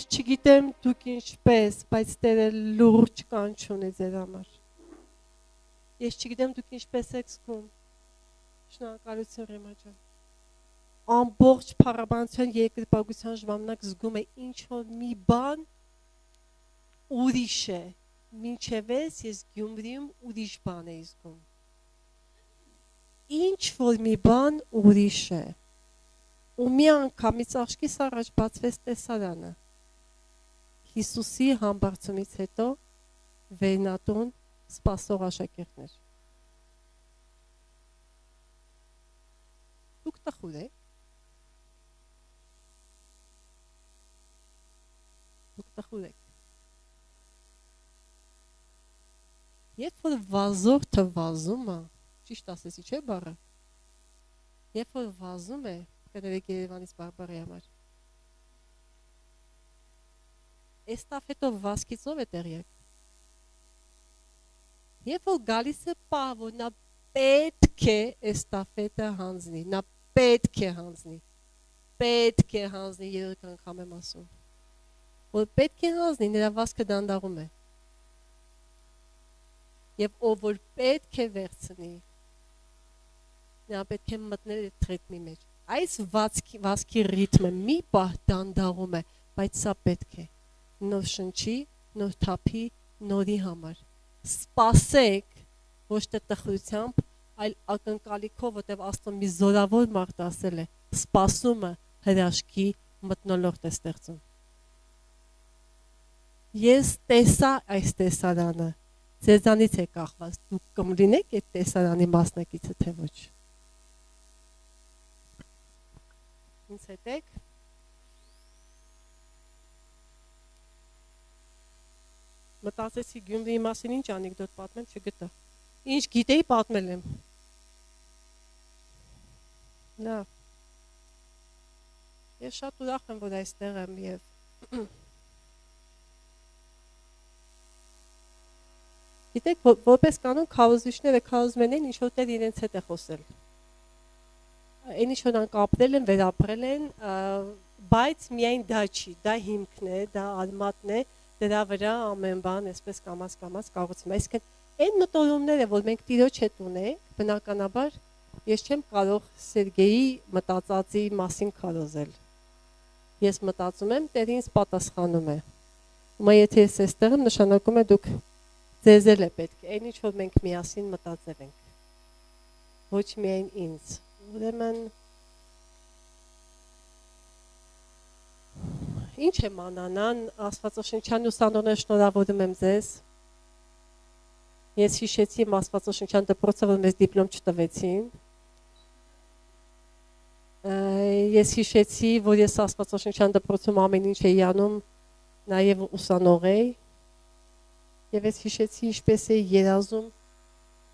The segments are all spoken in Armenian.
Ես չգիտեմ դուք ինչպես, բայց Տերը լուրջ կանչուն է ձեր համար։ Ես չգիտեմ դուք ինչպես եք զգում։ Շնորհակալություն Ռեմա ջան։ Ամբողջ փառաբանության երկրպագության ժամանակ զգում է ինչ որ մի բան ուրիշ է։ Մինչև ես Գյումրիում ուրիշ բան եմ զգում։ Ինչ որ մի բան ուրիշ է։ Ու մի անգամից աղջկիս առաջ բացվեց տեսարանը։ Հիսուսի համբարձումից հետո վերնատուն սպասող աշակերտներ։ Դուք տխուր եք։ Դուք տխուր եք։ Երբ որ վազորդը վազում է, ճիշտ ասեցի չէ բառը։ Երբ որ վազում է, կներեք Երևանից բարբարի համար։ Էստաֆետով վազքից ով է տեղյակ։ Երբ որ գալիս է պահ, որ նա պետք է էստաֆետը հանձնի, նա պետք է հանձնի, երեք անգամ եմ ասում, որ պետք է հանձնի, նրա վազքը դանդաղում է։ Եվ ով որ պետք է վերցնի, նա պետք է մտնել այդ ռիթմի մեջ։ Այս վազքի ռիթմը մի պահ դանդաղում է, բայց սա պետք է։ Նոր շնչի, նոր թափի, նորի համար։ Սպասեք, ոչ թե տխրությամբ, այլ ակնկալիքով, որտեղ Աստծո մի զորավոր մարդ ասել է, սպասումը հրաշքի մթնոլորտ է ստեղծում։ Ես տեսա այս տեսարանը, ձեզանից է կախված, դուք կլինեք այդ տեսարանի մասնակիցը, թե ոչ։ Ինձ հետ եք։ Մտածեցի Գյումրիի մասին ինչ անեկդոտ պատմեմ, չգտա։ Ինչ գիտեի պատմել եմ։ Լավ։ Ես շատ ուրախ եմ, որ այստեղ եմ եւ Գիտեք, որպես կանոն քարոզիչները քարոզում են ինչ որտեղ իրենց հետ է խոսել։ Այն ինչ որ անկապրել են, վերապրել են, բայց միայն դա չի, դա հիմքն է, դա արմատն է, դրա վրա ամեն բան այսպես կամաց կառուցվում։ Այսինքն այն մտորումները, որ մենք Տիրոջ հետ ունենք, բնականաբար ես չեմ կարող Սերգեյի մտածածի մասին քարոզել։ Ես մտածում եմ, Տերը ինձ պատասխանում է։ Ումա եթե ես այստեղ եմ, նշանակում է դուք ձեզ էլ է պետք, այն ինչ որ մենք միասին մտածել ենք։ Ոչ միայն ինձ։ Ուրեմն Ինչ է մանանան, Աստվածաշնչյան ուսանողներ շնորհավորում եմ ձեզ։ Ես հիշեցի իմ Աստվածաշնչյան դպրոցը, որ մեզ դիպլոմ չտվեցին։ Ես հիշեցի, որ ես Աստվածաշնչյան դպրոցում ամեն ինչ էի անում, նաև ուսանող էի։ Եվ ես հիշեցի ինչպես էի երազում։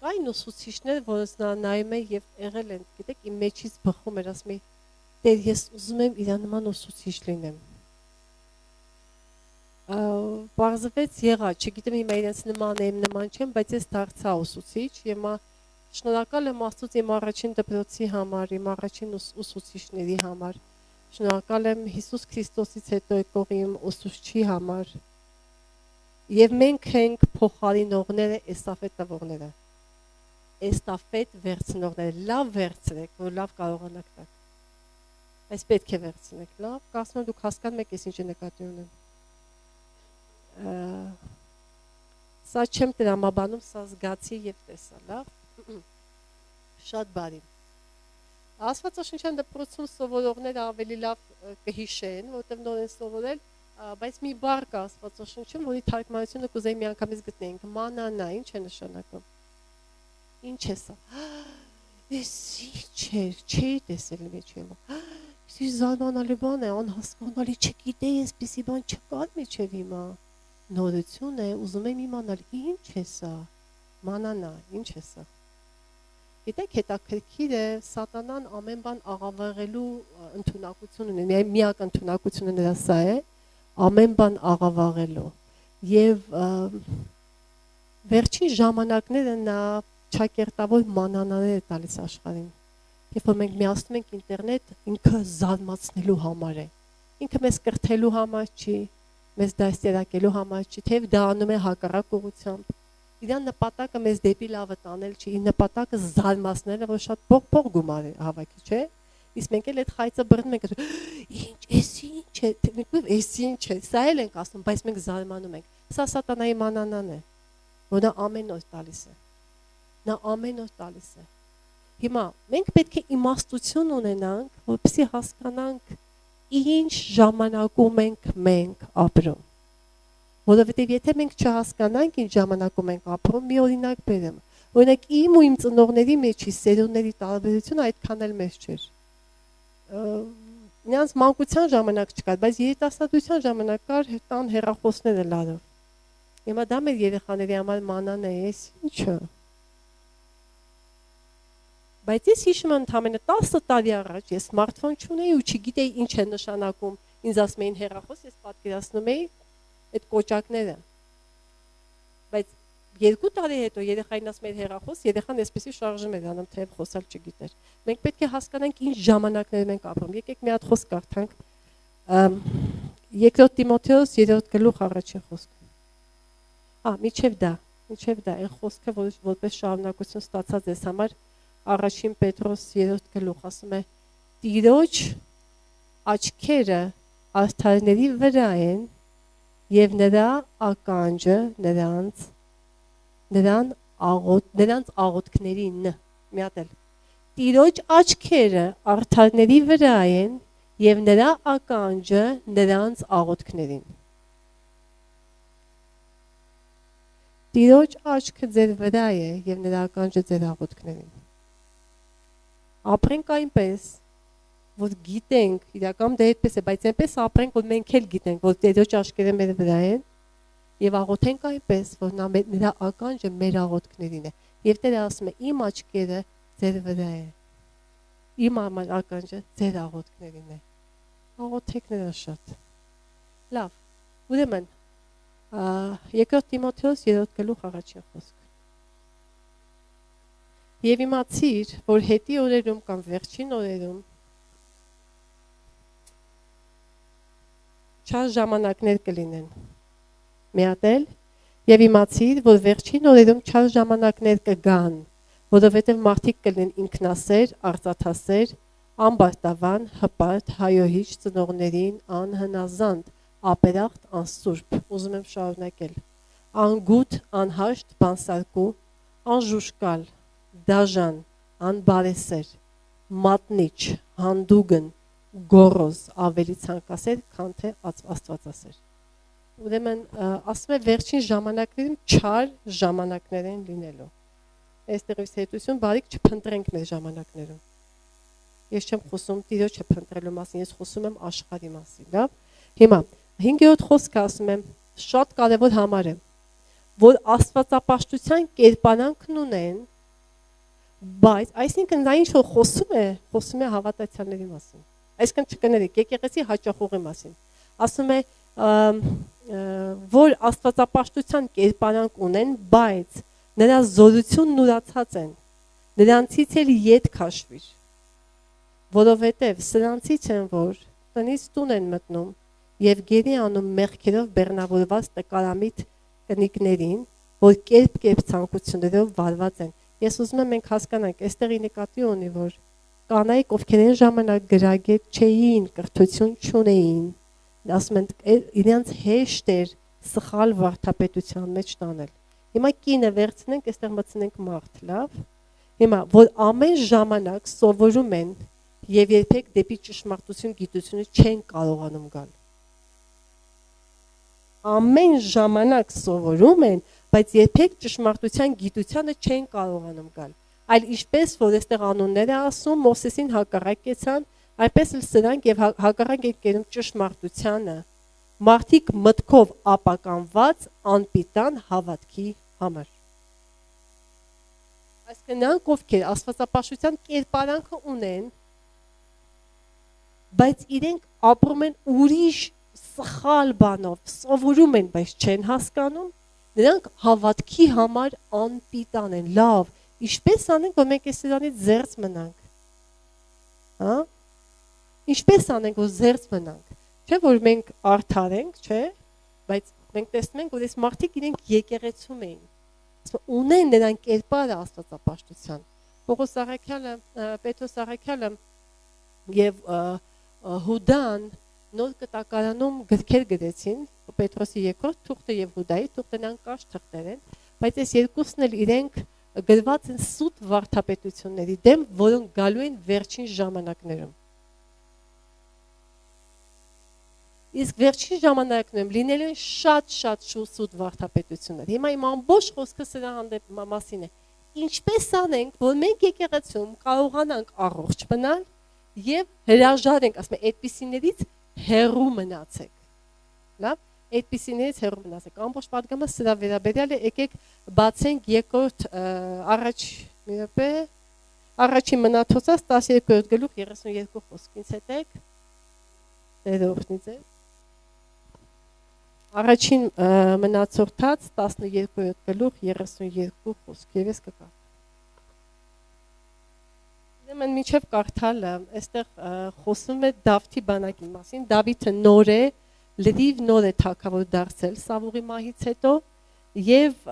Կային ուսուցիչներ, որոնց նայում էի եւ եղել են, գիտեք, իմ մեջից բխում էր, ասում էի, Տեր, ես ուզում եմ իր նման ուսուցիչ լինեմ։ Պարզվեց եղա, չգիտեմ հիմա իրենց նման եմ, նման չեմ, բայց ես դարձա ուսուցիչ եւ շնորհակալ եմ Աստծուց իմ առաջին դպրոցի համար, իմ առաջին ուսուցիչների համար։ Շնորհակալ եմ Հիսուս Քրիստոսից հետո եկող իմ ուսուցչի համար։ Եվ մենք ենք փոխարինողները, էստաֆետ տվողները։ Էստաֆետ վերցնողները, լավ վերցրեք, որ լավ կարողանաք տալ։ Այս պետք է վերցնեք, լավ, կարծում եմ դուք հասկանում եք, ես ինչ նկատի ունեմ։ Սա չեմ տրամաբանում, սա զգացի եւ տեսա, լավ։ Շատ բարի։ Աստվածաշնչյան դպրոցում սովորողները ավելի լավ կհիշեն, որտեղ նոր են սովորել, բայց մի բառ կա Աստվածաշնչում, որի թարգմանությունը կուզեի միանգամից գտնենք, մանանա, ինչ է նշանակում։ Ինչ է սա։ Ես չէի տեսել մեջևը։ Իսկ զարմանալի բան է, անհասկանալի չգիտեի, այսպիսի բան չկար մեջև հիմա։ Նորություն է, ուզում եմ իմանալ, ինչ է սա։ Մանանա, ինչ է սա։ Գիտեք, հետաքրքիր է, սատանան ամեն բան աղավաղելու ընդունակություն ունի, միակ ընդունակությունը նրա սա է, ամեն բան աղավաղելու։ Եվ վերջին ժամանակները նա ճակերտավոր մանանաներ է տալիս աշխարհին։ Երբ որ մենք միացնում ենք ինտերնետ, ինքը զարմացնելու համար է։ Ինքը մեզ կրթելու համար չի, մեզ դաստիարակելու համար չի, թեև դա անում է հակառակ ուղղությամբ։ Իր նպատակը մեզ դեպի լավը տանել չի, իր նպատակը զարմացնելը, որ շատ փող գումար է հավաքի, չէ՞։ Իսկ մենք էլ այդ խայծը բռնում ենք, ինչ, ինչ է, ինչ է, սա էլ ենք ասում, բայց մենք զարմանում ենք։ Սա սատանայի մանանան է, որ նա ամեն օր տալիս է։ Նա ամեն օր տալիս է։ Հիմա մենք պետք է իմաստություն ունենանք, որպեսզի հասկանանք ինչ ժամանակում ենք ապրում։ Որովհետև եթե մենք չհասկանանք ինչ ժամանակում ենք ապրում, մի օրինակ բերեմ։ Օրինակ իմ ու իմ ծնողների մեջի սերունդների տարբերությունը այդքան էլ մեծ չէր։ Նրանց մանկության ժամանակ չկար, բայց երիտասարդության ժամանակ կար տան հեռախոսները լարով։ Հիմա դա մեր երեխաների համար մանան է, էս ինչը։ Բայց ես հիշում եմ ընդամենը 10 տարի առաջ ես սմարթֆոն չունեի ու չգիտեի ինչ է նշանակում։ Ինձ ասում էին հեռախոս, ես պատկերացնում էի այդ կոճակները։ Բայց 2 տարի հետո երեխային ասում էր հեռախոս, երեխան այսպեսի շարժում էր անում, թեև խոսալ չգիտեր։ Մենք պետք է հասկանանք ինչ ժամանակներում ենք ապրում։ Եկեք մի հատ խոսք կարդանք։ 2 Տիմոթեոս 3 գլուխ առաջին խոսքը։ Միջև դա, այն խոսքը, որպես շարունակություն ստացած ես համար, առաջին Պետրոս 3 գլուխ ասում է. Տիրոջ աչքերը արդարների վրա են եւ նրա ականջը նրանց աղոթքներին, մի հատ էլ։ Տիրոջ աչքերը արդարների վրա են եւ նրա ականջը նրանց աղոթքներին։ Տիրոջ աչքը ձեր վրա է եւ նրա ականջը ձեր աղոթքներին։ Ապրենք այնպես, որ գիտենք, իրական դա այդպես է, բայց այնպես ապրենք, որ մենք էլ գիտենք, որ Տիրոջ աչքերը մեր վրա են եւ աղոթենք այնպես, որ նրա ականջը մեր աղոթքներին է։ Եվ Տերը ասում է. իմ աչքերը ձեր վրա է։ Իմ ականջը ձեր աղոթքներին է։ Աղոթեք նրան շատ։ Լավ։ Ուրեմն 2 Տիմոթեոս 3 գլուխ առաջին խոսք։ Եվ իմացիր, որ հետի օրերում կամ վերջին օրերում չար ժամանակներ կլինեն։ Մի հատ էլ, եւ իմացիր, որ վերջին օրերում չար ժամանակներ կգան, որովհետեւ մարդիկ կլինեն ինքնասեր, արծաթասեր, անբարտավան, հպարտ, հայոհիչ, ծնողներին, անհնազանդ, ապերախտ, անսուրբ, ուզում եմ շարունակել, անգութ, անհաշտ, բանսարկու, անժուշկալ, դաժան, անբարեսեր, մատնիչ, հանդուգն, գոռոզ, ավելի ցանկասեր, քան թե աստվածասեր։ Ուրեմն ասում է վերջին ժամանակներում չար ժամանակներ են լինելու։ Այստեղից հետություն բարիք չփնտրենք մեր ժամանակներում։ Ես չեմ խոսում Տիրոջը փնտրելու մասին, ես խոսում եմ աշխարհի մասին, լավ։ Հիմա 5-րդ խոսքը ասում եմ շատ կարևոր համար է, որ աստվածապաշտության կերպարանքն ունեն, բայց այսինքն դա ինչ որ խոսում է հավատացյալների մասին։ Այսինքն չկներեք եկեղեցի հաճախողի մասին։ Ասում է որ աստվածապաշտության կերպարանք ունեն, բայց նրա զորությունն ուրացած են։ Նրանցից էլ ետ քաշվիր։ Որովհետև սրանցից են, որ տնից տուն են մտնում եւ գերի անում մեղքերով բեռնավորված տկարամիտ կնիկներին, որ կերպ ցանկություններով վարված են։ Ես ուզում եմ մենք հասկանանք, այստեղի նկատի ունի, որ կանայք, ովքեր այն ժամանակ գրագետ չէին, կրթություն չունեին, ասում են իրենց հեշտ էր սխալ վարդապետության մեջ տանել։ Հիմա կինը վերցնենք, այստեղ մտցնենք մարդ, լավ։ Հիմա որ ամեն ժամանակ սովորում են եւ երբեք դեպի ճշմարտություն գիտությունը չեն կարողանում գալ։ Ամեն ժամանակ սովորում են, բայց երբեք ճշմարտության գիտությանը չեն կարողանում գալ։ Այլ ինչպես որ այստեղ անունները ասում, Մովսեսին հակառակեցան, այնպես էլ սրանք եւ հակառակ են կերում ճշմարտությանը, մարդիկ մտքով ապականված անպիտան հավատքի համար։ Այսինքն նրանք ովքեր աստվածապաշտության կերպարանքը ունեն, բայց իրենք ապրում են ուրիշ սխալ բանով, սովորում են, բայց չեն հասկանում, նրանք հավատքի համար անպիտան են, լավ, ինչպես անենք, որ մենք այսրանից զերծ մնանք, հա? Ինչպես անենք, որ զերծ մնանք, չէ, որ մենք արդար ենք, չէ, բայց մենք տեսնում ենք, որ այս մարդիկ իրենք եկեղեցում էին։ Ունեն նրանք կերպարը աստվածապաշտության։ Պողոս Առաքյալը, Պետրոս Առաքյալը եւ Հուդան նոր կտակարանում գրքեր գրեցին, Պետրոսի երկրորդ թուղթը եւ Հուդայի թուղթը նրանք կարճ թղթեր են, բայց այս երկուսն էլ իրենք գրված են սուտ վարդապետությունների դեմ, որոնք գալու են վերջին ժամանակներում։ Իսկ վերջին ժամանակներում լինելու են շատ սուտ վարդապետություններ։ Հիմա իմ ամբողջ խոսքը սրա հանդեպ մասին է։ Ինչպես անենք, որ մենք եկեղեցում կարողանանք առողջ մնալ եւ հրաժարենք, ասում եմ, այդպիսիներից հեռու մնացեք։ Լավ, այդպիսիներից հեռու մնացեք։ Ամբողջ պատգամը սրա վերաբերյալ է, եկեք բացենք երկրորդ առաջին մնացածած 12-րդ գլուխ 32 խոսք։ Ինձ հետ եք։ Դերորդնի ձեզ։ Առաջին մնացորդած 12-րդ գլուխ 32 խոսք եւս կկա։ Ուրեմն միջև կարդալը, այստեղ խոսում է Դավթի բանակի մասին։ Դավիթը նոր է, լրիվ նոր է թագավոր դարձել Սավուղի մահից հետո եւ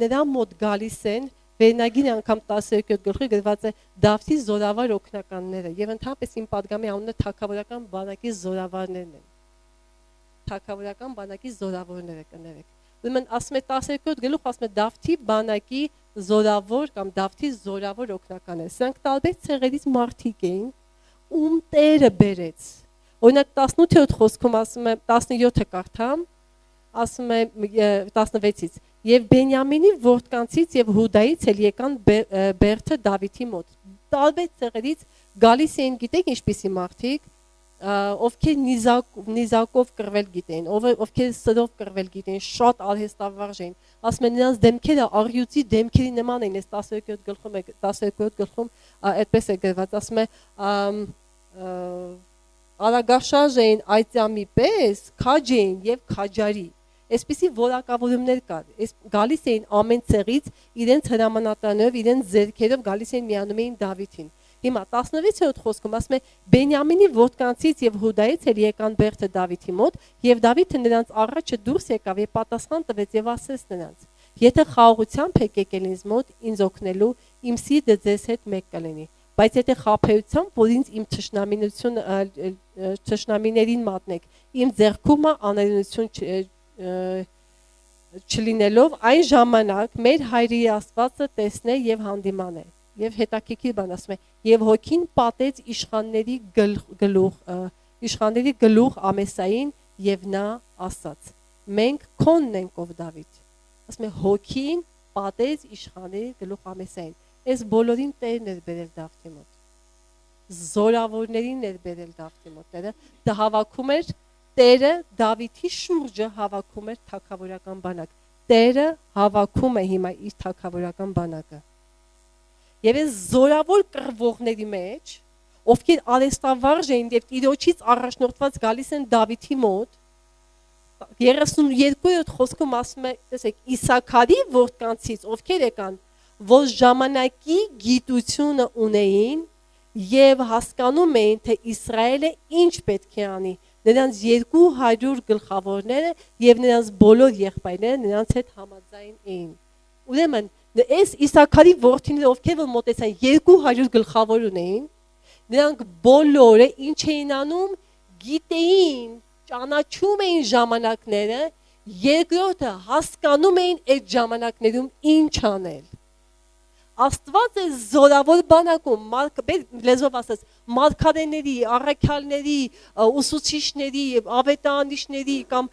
նրա մոտ գալիս են վերնագին անգամ 12-րդ գլխի գրված է Դավթի զորավար օգնականները եւ ընդհանրապես իմ պատգամի անունը թագավորական բանակի զորավարներն են։ Թագավորական բանակի զորավորները կներեք։ Ուրեմն ասում է 12-րդ գլուխ ասում է Դավթի բանակի զորավոր կամ Դավթի զորավոր օգնական է։ Սրանք տարբեր ցեղերից մարդիկ էին, ում Տերը բերեց։ Օրինակ 18-րդ խոսքում ասում է 17-ը կարդամ, ասում է 16-ից եւ Բենյամինի որդկանցից եւ Հուդայից էլ եկան Բերթը Դավիթի մոտ։ Տարբեր ցեղերից գալիս էին, գիտեք ինչպիսի մարդիկ, ովքեր նիզակով կռվել գիտեն, ովքեր սրով կռվել գիտեն, շատ արհեստավարժ էին։ Ասում են նրանց դեմքերը առյուծի դեմքերի նման են, այս 12-րդ գլխում այդպես է գրված, ասում է արագաշարժ էին այծյամի պես, քաջ էին եւ քաջարի։ Այսպիսի որակավորումներ կար։ Գալիս էին ամեն ցեղից իրենց հրամանատարներով, իրենց ձեռքերով գալիս էին միանում էին Դավիթին։ Հիմա 16-րդ խոսքում ասում է Բենյամինի որդկանցից եւ Հուդայից էլ եկան Բերթը Դավիթի մոտ եւ Դավիթը նրանց առաջը դուրս եկավ եւ պատասխան տվեց եւ ասեց նրանց. Եթե խաղաղությամբ եք եկել ինձ մոտ ինձ օգնելու, իմ սիրտը ձեզ հետ մեկ կլինի, բայց եթե խաբեությամբ, որ ինձ իմ թշնամիներին մատնեք, իմ ձեռքում անօրենություն չլինելով, այն ժամանակ մեր հայրի Աստվածը տեսնե եւ հանդիմանե։ Եվ հետաքրքիր բան ասում է, եւ հոգին պատեց իշխանների գլուխ Ամեսային եւ նա ասաց. մենք քոնն ենք ով Դավիթ։ Ասում է հոգին պատեց իշխանների գլուխ Ամեսային։ Այս բոլորին Տերն էր բերել Դավթի մոտ։ Զորավորներին էր բերել Դավթի մոտ։ Դա հավաքում էր Տերը Դավիթի շուրջը հավաքում էր թագավորական բանակ։ Տերը հավաքում է հիմա իր թագավորական բանակը։ Եվ այս զորավոր կռվողների մեջ, ովքեր արհեստավարժ էին եւ Տիրոջից առաջնորդված գալիս են Դավիթի մոտ, 32-րդ խոսքում ասում է, տեսեք, Իսաքարի որդկանցից ովքեր եկան, որ ժամանակի գիտությունը ունեին եւ հասկանում էին, թե Իսրայելը ինչ պետք է անի։ Նրանց 200 գլխավորները եւ նրանց բոլոր եղբայրները նրանց հետ համաձայն էին։ Ուրեմն այս Իսաքարի որդիները ովքեր որ մոտեցան 200 գլխավոր ունեին, նրանք բոլորը ինչ էին անում, գիտեին, ճանաչում էին ժամանակները, երկրորդը հասկանում էին այդ ժամանակներում ինչ անել։ Աստված է զորավոր բանակում, լեզվով ասած, մարգարեների, առաքյալների, ուսուցիչների, ավետարանիչների կամ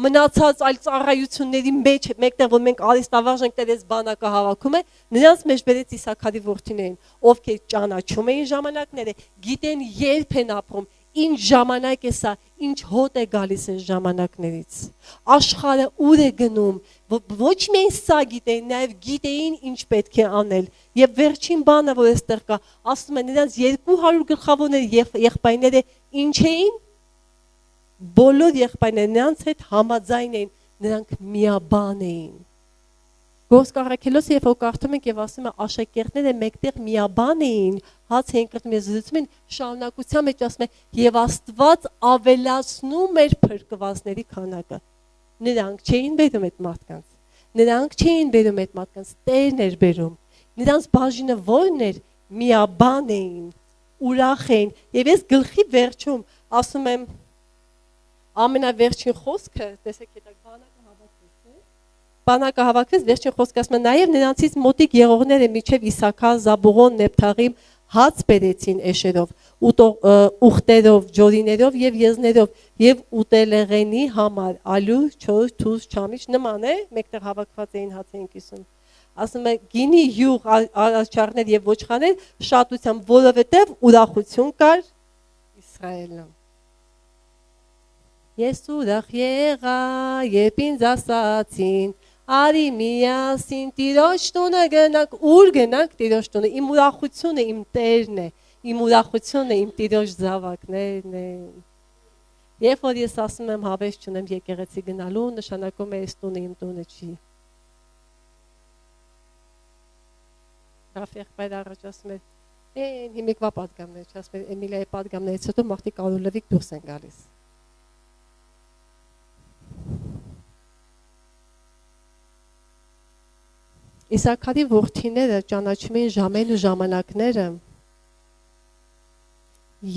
մնացած այլ ծառայությունների մեջ մեկտեղ որ մենք արհեստավարժ ենք տերես բանակը հավաքում է, նրանց մեջ բերեց Իսաքարի որդիներին, ովքեր ճանաչում էին ժամանակները, գիտեն երբ են ապրում, ինչ ժամանակ է սա, ինչ հոտ է գալիս այս ժամանակներից։ Աշխարհը ուր է գնում, ոչ միայն սա գիտեին, նաև գիտեին ինչ պետք է անել։ Եվ վերջին բանը, որ այստեղ կա, ասում են նրանց 200 գլխավորները եղբայրները ինչ էին։ Բոլոր եղբայրները նրանց հետ համաձայն էին, նրանք միաբան էին։ Գործք առաքելոցը երբ որ կարդում ենք եւ ասում է աշակերտները մեկտեղ միաբան էին, հաց էին կրտում եւ զրուցում են շարունակության մեջ ասում է եւ Աստված ավելացնում էր փրկվածների քանակը։ Նրանք չէին բերում այդ մարդկանց։ Նրանք չէին բերում այդ մարդկանց, Տերն էր բերում։ Նրանց բաժինը ո՞րն էր, միաբան էին, ուրախ էին։ Եվ ես գլխի վերջում ասում եմ ամենավերջին խոսքը, տեսեք հետո բանակը հավաքվեց, վերջին խոսքը ասում է նաև նրանցից մոտիկ եղողները միջև Իսաքար, Զաբուղոն, Նեփթաղիմ հաց բերեցին էշերով, ուխտերով, ջորիներով եւ եզներով եւ ուտելեղենի համար, ալու, չոր, թուզ, չամիչ նման է, մեկտեղ հավաքված էին հաց էին կիսում։ Ասում է գինի, յուղ, աչառներ եւ ոչխարներ շատությամբ, որովհետեւ ուրախություն կար Իսրայելում։ Ես ուրախ եղա, երբ ինձ ասացին, արի միասին Տիրոջ տունը գնանք, ուր գնանք Տիրոջ տունը, իմ ուրախությունը իմ Տերն է, իմ ուրախությունը իմ Տիրոջ զավակներն են։ Երբ որ ես ասում եմ հավես չունեմ եկեղեցի գնալու, նշանակում է այս տունը իմ տունը չի։ Եղբայր առաջ ասում էր, հիմիկվա պատգամներ, ասում էր Էմիլիայի պատգամներից հետո մարդիկ կարոլովիկ դուրս են գալիս։ Իսաքարի որդիները ճանաչում էին ժամերն ու ժամանակները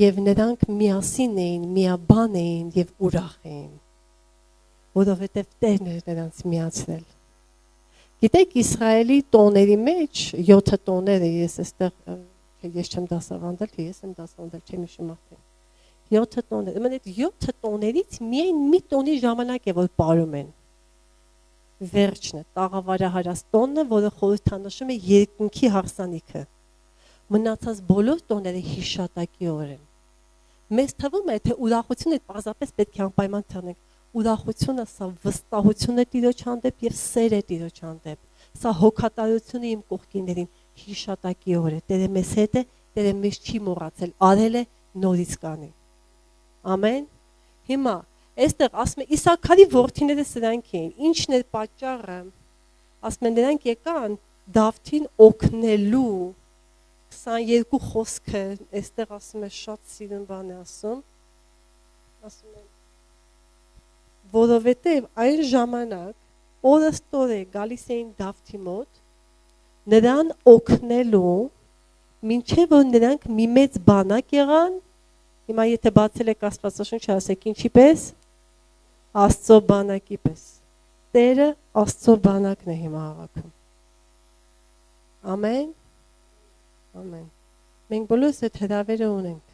եւ նրանք միասին էին, միաբան էին եւ ուրախ էին, որովհետեւ Տերն էր նրանց միացրել։ Գիտեք, Իսրայելի տոների մեջ 7 տոներ է, ես այստեղ ես չեմ դասավանդել, թե ես եմ դասավանդել, չեմ հիշում արդեն։ 7 տոներ, ուրեմն այդ 7 տոներից միայն մի տոնի ժամանակ է, որ պարում են։ Վերջն է, տաղավարահարած տոնը, որը խորհրդանշում է երկնքի հարսանիքը։ Մնացած բոլոր տոները հիշատակի օր են։ Մեզ թվում է, թե ուրախությունը պարզապես պետք է անպայման թողնենք։ Ուրախությունը սա վստահություն է Տիրոջ հանդեպ եւ սեր է Տիրոջ հանդեպ։ Սա հոգատարությունը իմ կողքիներին հիշատակի օր է։ Տերը մեզ հետ է, Տերը մեզ չի մոռացել, արել է, նորից կանի։ Ամեն։ Հիմա այստեղ ասում է Իսաքարի որդիները սրանք էին։ Ինչն էր պատճառը։ Ասում են նրանք եկան Դավթին օգնելու 22 խոսքը, այստեղ ասում է շատ սիրուն բան է ասում։ Ասում է որովհետև այն ժամանակ օրստորե գալիս էին Դավթի մոտ նրան օգնելու մինչև որ նրանք մի մեծ բանակ եղան։ Հիմա եթե բացել եք Աստվածաշունչը, ասեք ինչի պես Աստծո բանակի պես։ Տերը Աստծո բանակն է հիմա հավաքում։ Ամեն։ Ամեն։ Մենք բոլորս այդ հրավերը ունենք։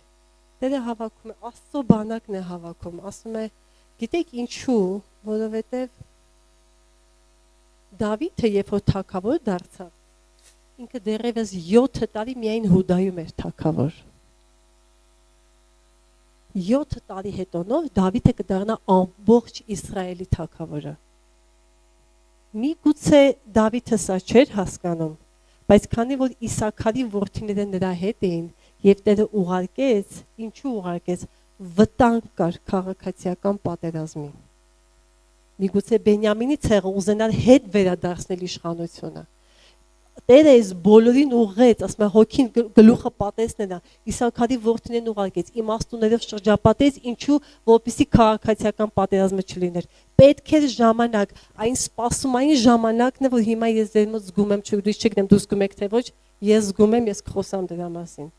Տերը հավաքում է, Աստծո բանակն է հավաքում։ Ասում է, գիտեք ինչու, որովհետև Դավիթը երբ որ թագավոր դարձավ, ինքը դեռևս 7 տարի միայն Հուդայում էր թագավոր։ 7 տարի հետոնով Դավիթը կդառնա ամբողջ Իսրայելի թագավորը։ Միգուցե Դավիթը սա չէր հասկանում, բայց քանի որ Իսաքարի որդիները նրա հետ էին եւ Տերը ուղարկեց, ինչու ուղարկեց, վտանգ կար քաղաքացիական պատերազմի։ Միգուցե Բենյամինի ցեղը ուզենար հետ վերադարձնել իշխանությունը։ Տերը այս բոլորին ուղղեց, ասում է հոգին գլուխը պատեսնելա, Իսաքարի որդիներն ուղարկեց, իմաստուններով շրջապատեց, ինչու, որպեսզի քաղաքացիական պատերազմը չլիներ։ Պետք էր ժամանակ, այն սպասումային ժամանակն է, որ հիմա ես ձեր մոտ զգում եմ, չգիտեմ, դուք զգում եք թե ոչ, ես զգում եմ, ես կխոսամ դրա մասին։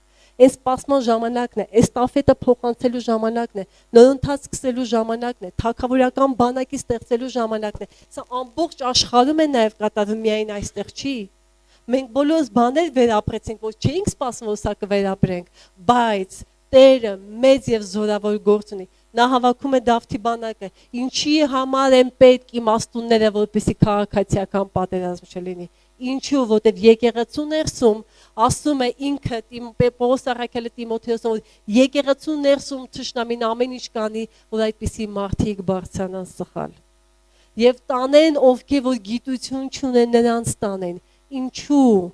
Այս սպասման ժամանակն է, էստաֆետը փոխանցելու ժամանակն է, նորընթաց սկսելու ժամանակն է, թագավորական բանակի ստեղծելու ժամանակն է։ Սա ամբողջ աշխարհում է նաև կատարվում, միայն այստեղ չի։ Մենք բոլորս բաներ վերապրեցինք, որ չէինք սպասում, որ սա կվերապրենք, բայց Տերը մեծ եւ զորավոր գործ ունի։ Նա հավաքում է Դավթի բանակը, ինչի համար են պետք իմաստունները, որպեսզի քաղաքացիական պատերազմ չլինի։ Ինչու, որտեվ եկեղեցու ներսում ասում է ինքը Պողոս առաքյալը Տիմոթեոսին, որ եկեղեցու ներսում թշնամին ամեն ինչ կանի, որ այդպիսի մարդիկ բարձրանան սխալ։ Եվ տանեն, ովքեր որ գիտություն չունեն, նրանց տանեն։ Ինչու,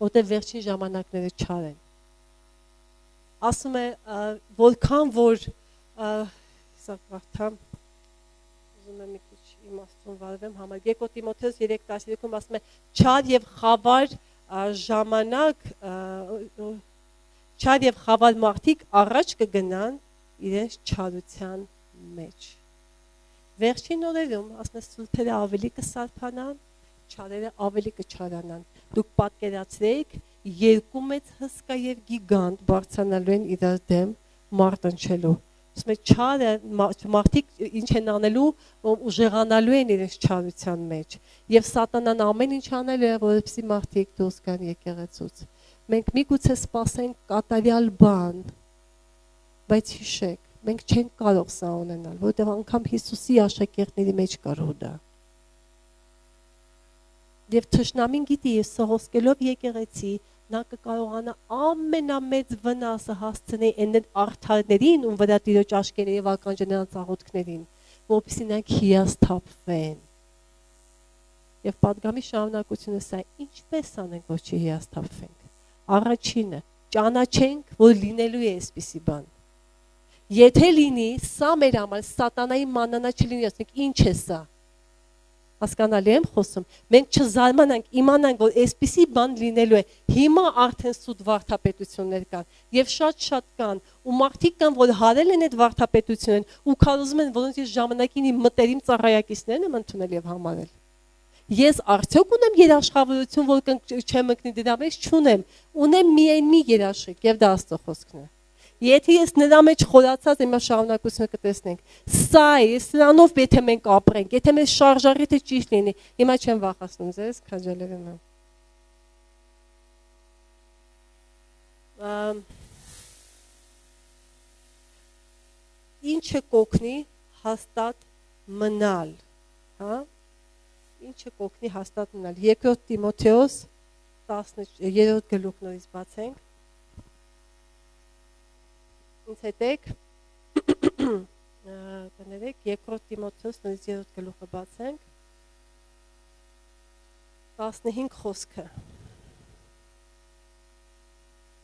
որտեվ վերջին ժամանակները չար են։ Ասում է, որքան որ սա կարդամ, ուզում եմ մի քիչ իմաստուն վարվեմ համար, 2 Տիմոթեոս 3:13-ում ասում է, չար եւ խավար ժամանակ, չար եւ խավար մարդիկ առաջ կգնան իրենց չարության մեջ։ Վերջին օրերում ասում է սուրբերը ավելի կսարփանան, չարերը ավելի կչարանան։ Դուք պատկերացրեք երկու մեծ հսկա եւ գիգանտ բարձրանալու են իրար դեմ մարտնչելու։ Ասում է չարը մարդիկ ինչ են անելու, ուժեղանալու են իրենց չարության մեջ։ Եվ սատանան ամեն ինչ անելու է, որովհետեւ մարդիկ դուրս գան եկեղեցուց։ Մենք միգուցե սպասենք կատարյալ բան, բայց հիշեք, մենք չենք կարող սա ունենալ, որովհետև անգամ Հիսուսի աշակերտների մեջ կար դա։ Եվ թշնամին գիտի, սողոսկելով եկեղեցի, նա կկարողանա ամենամեծ վնասը հասցնել այն արդարներին, ում վրա Տիրոջ աշկերը եւ ականջը նրանց աղոթքներին, որովհետեւ նրանք հիասթափվեն։ Եվ պատգամի շարունակությունը սա ինչպես անենք, որ չհիասթափվենք։ Առաջինը, ճանաչենք, որ լինելու է այսպիսի բան։ Եթե լինի, սա մեր համար սատանայի մանանա չլինի, ասենք ինչ է սա։ Հասկանալի եմ խոսում։ Մենք չզարմանանք, իմանանք, որ այսպիսի բան լինելու է։ Հիմա արդեն սուտ վարդապետություններ կան եւ շատ կան, ու մարդիկ կան, որ հարել են այդ վարդապետությունն ու քարոզում են, որոնց ես ժամանակին իմ մտերիմ ծառայակիցներն եմ ընդունել եւ համարել։ Ես արդյոք ունեմ երաշխավորություն, որ չեմ ընկնի դրա մեջ, չունեմ։ Ունեմ միայն մի երաշխիք եւ դա Աստծո խոսքն է։ Եթե ես նրա մեջ խորացած եմ, շարունակությունը կտեսնենք։ Սա է, սրանով եթե մենք ապրենք, եթե մեր շարժառիթը ճիշտ լինի, հիմա չեմ վախեցնում ձեզ, քաջալերում եմ։ Ինչը կօգնի հաստատ մնալ, հա? Ինչը կօգնի հաստատ մնալ։ Երկրորդ Տիմոթեոս 13-րդ գլուխ նորից բացենք։ Ինձ հետեք կներեք երկրորդ Տիմոթեոս նորից 3-րդ գլուխը բացենք։ 15 խոսքը։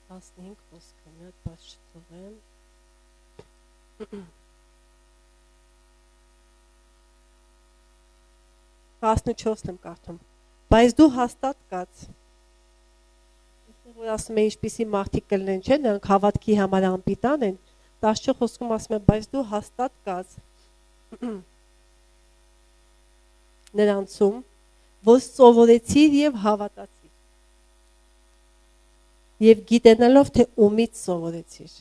15 խոսքը, մի հատ բաց չթողեմ։ 14-ն եմ կարդում։ Բայց դու հաստատ կաց։ Որ ասում է ինչպիսի մարդիկ կլինեն, չէ՞, նրանք հավատքի համար անպիտան են, 14 խոսքում ասում է, բայց դու հաստատ կաց նրանցում, որ սովորեցիր եւ հավատացիր։ Եվ գիտենալով, թե ումից սովորեցիր։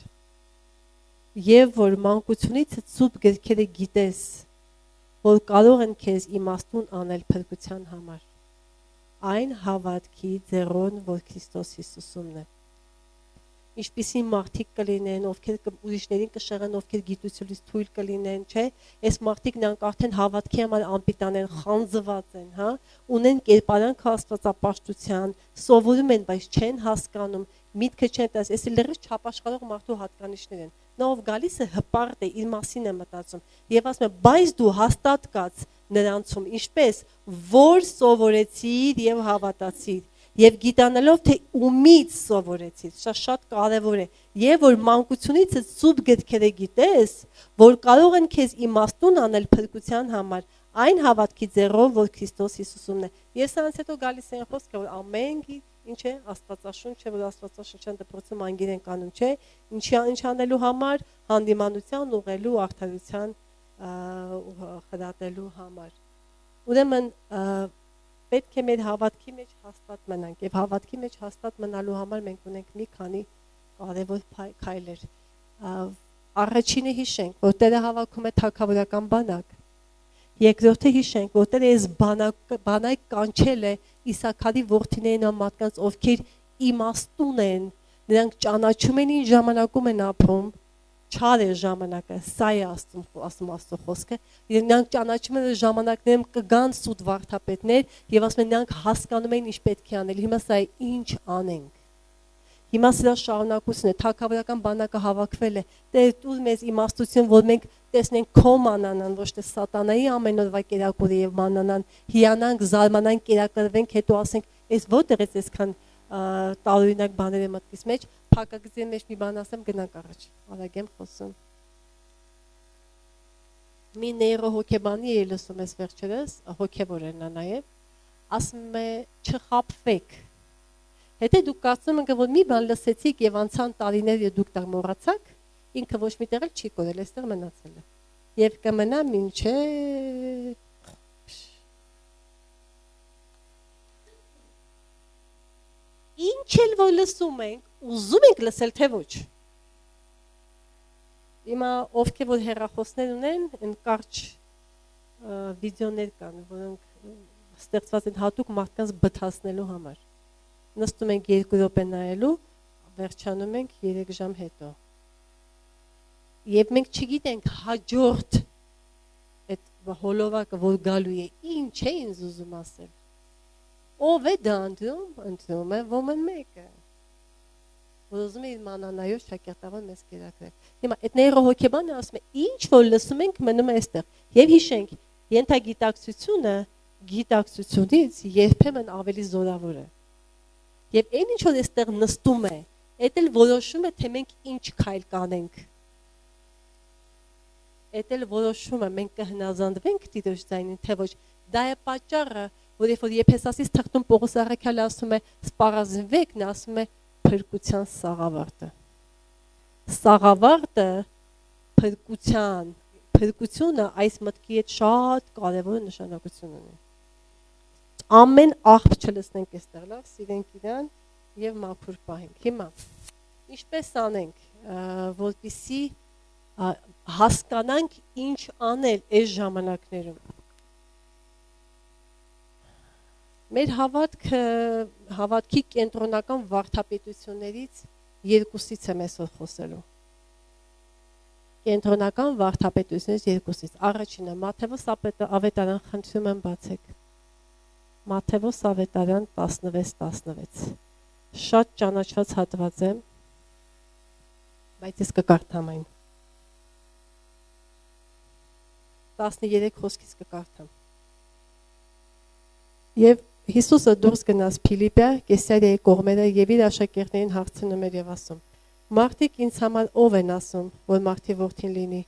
Եվ որ մանկությունից ծուփ գրքերը գիտես, որ կարող են քեզ իմաստուն անել փրկության համար։ Այն հավատքի ձեռոն, որ Քրիստոս Հիսուսումն է։ Ինչպիսի մարդիկ կլինեն, ովքեր ուրիշներին կշեղեն, ովքեր գիտությունից թույլ կլինեն, չէ՞։ Այս մարդիկ նրանք արդեն հավատքի համար անպիտան են, խանձված են, հա, ունեն կերպարանք աստվածապաշտության, սովորում են, բայց չեն հասկանում, միտքը չեն տես, այս լրիվ չապաշխարող մարդու հատկանիշներ են։ Նա ով գալիս է հպարտ է, իր մասին է մտածում, եւ ասում է, բայց դու հաստատ կաց նրանցում, ինչպես որ սովորեցիր եւ հավատացիր, եւ գիտանալով թե ումից սովորեցիր, սա շատ կարեւոր է, եւ որ մանկությունից ծուփ գրքերը գիտես, որ կարող են քեզ իմաստուն անել փրկության համար, այն հավատքի ձեռով, որ Քրիստոս Հիսուսումն է։ Ես անց հետո գալիս են խոսքը, որ ամեն ինչ է Աստվածաշունչ է, որ Աստվածաշնչյան դպրոցում անգիր են կանում, չէ՞, ինչ անելու համար, հանդիմանության ուղղելու, արդարության խրատելու համար։ Ուրեմն պետք է մեր հավատքի մեջ հաստատ մնանք եւ հավատքի մեջ հաստատ մնալու համար մենք ունենք մի քանի կարևոր քայլեր։ Առաջինը հիշենք, որ Տերը հավաքում է թագավորական բանակ։ Երկրորդը հիշենք, որ Տերը այս բանակ կանչել է Իսաքարի որդիներին ամատկանց, ովքեր իմաստուն են, նրանք ճանաչում են ինչ ժամանակում են ապրում, չար է ժամանակը, սա է ասում Աստծո խոսքը, նրանք ճանաչում են ժամանակներում կգան սուտ վարդապետներ եւ ասում են նրանք հասկանում են ինչ պետք է անել, հիմա սա է ինչ անենք։ Հիմա սրա շարունակությունն է, թագավորական բանակը հավաքվել է, Տեր տուր մեզ իմաստություն, որ մենք տեսնենք քո մանանան, ոչ թե սատանայի ամեն օրվա կերակուրը եւ մանանան, հիանանք, զարմանանք, կերակրվենք, հետո ասենք, այս որտեղից այսքան տարօրինակ բաներ է մտքիս մեջ, փակագծի մեջ մի բան ասեմ, գնանք առաջ, արագ եմ խոսում։ Մի նեյրոհոգեբանի է լսում ես վերջերս, հոգեվոր է նա նաեւ, ասում է չխաբվեք։ Եթե դուք կարծում եք, որ մի բան լսեցիք եւ անցան տարիներ եւ դուք դա մոռացաք, ինքը ոչ միտեղ էլ չի կորել, այստեղ մնացել է։ Եվ կմնա մինչև ինչ էլ որ լսում ենք, ուզում ենք լսել թե ոչ։ Հիմա ովքեր որ հեռախոսներ ունեն, այն կարճ վիդեոներ կան, որոնք ստեղծված են հատուկ մարդկանց բթացնելու համար։ Նստում ենք 2 րոպե նայելու, վերջանում ենք 3 ժամ հետո։ Եվ մենք չգիտենք հաջորդ այդ հոլովակը, որ գալու է, ինչ է ինձ ուզում ասել։ Ով է դա ընտրում է ոմն մեկը, որ ուզում է իր մանանայով շակերտավոր մեզ կերակրել։ Հիմա այդ նեյրոհոգեբանը ասում է, ինչ որ լսում ենք, մնում է այստեղ։ Եվ հիշենք, ենթագիտակցությունը գիտակցությունից երբեմն ավելի զորավոր է։ Եվ այն ինչ որ այստեղ նստում է, այդ էլ որոշում է, թե մենք ինչ քայլ կանենք։ Այդ էլ որոշում է, մենք կհնազանդվենք Տիրոջ ձայնին, թե ոչ։ Դա է պատճառը, որ երբ Եփեսացիս թղթում Պողոս առաքյալը ասում է սպառազինվեք, նա ասում է փրկության սաղավարտը։ Սաղավարտը փրկությունը այս մտքի հետ շատ կարևոր նշանակություն ունի։ Ամեն աղբ չլսնենք այստեղ, լավ, սիրենք իրան եւ մաքուր պահենք։ Հիմա ինչպես անենք, որպեսզի հասկանանք ինչ անել այս ժամանակներում։ Մեր հավատքի կենտրոնական վարդապետություններից երկուսից եմ այսօր խոսելու։ Կենտրոնական վարդապետություններից երկուսից։ Առաջինը Մատթեոս ավետարան խնդրում եմ բացեք։ Մատթեոս ավետարան 16:16։ Շատ ճանաչված հատված է, բայց ես կկարդամ այն։ 13 խոսքից կկարդամ։ Եվ Հիսուսը դուրս գնաց Փիլիպպիա, Կեսարիայի կողմերը եւ իր աշակերտներին հարցնում էր եւ ասում. Մարդիկ ինձ համար ով են ասում, որ մարդի որդին լինի։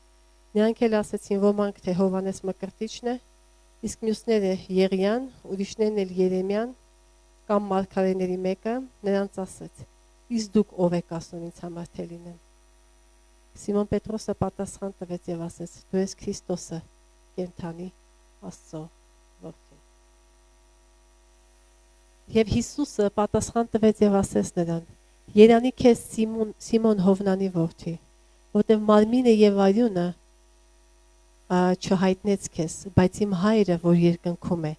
Նրանք էլ ասեցին, ոմանք թե Հովհաննես Մկրտիչն է, իսկ մյուսները Եղիան, ուրիշներն էլ Երեմիան կամ մարգարեների մեկը, նրանց ասեց. Իսկ դուք ով եք ասում ինձ համար թե լինեմ։ Սիմոն Պետրոսը պատասխան տվեց եւ ասեց. Դու ես Քրիստոսը, կենթանի Աստծո որդին։ Եվ Հիսուսը պատասխան տվեց եւ ասեց նրան. Երանի քեզ Սիմոն Հովնանի որդի, որտեղ մարմինը եւ արյունը չհայտնեց քեզ, բայց իմ հայրը, որ երկնքում է,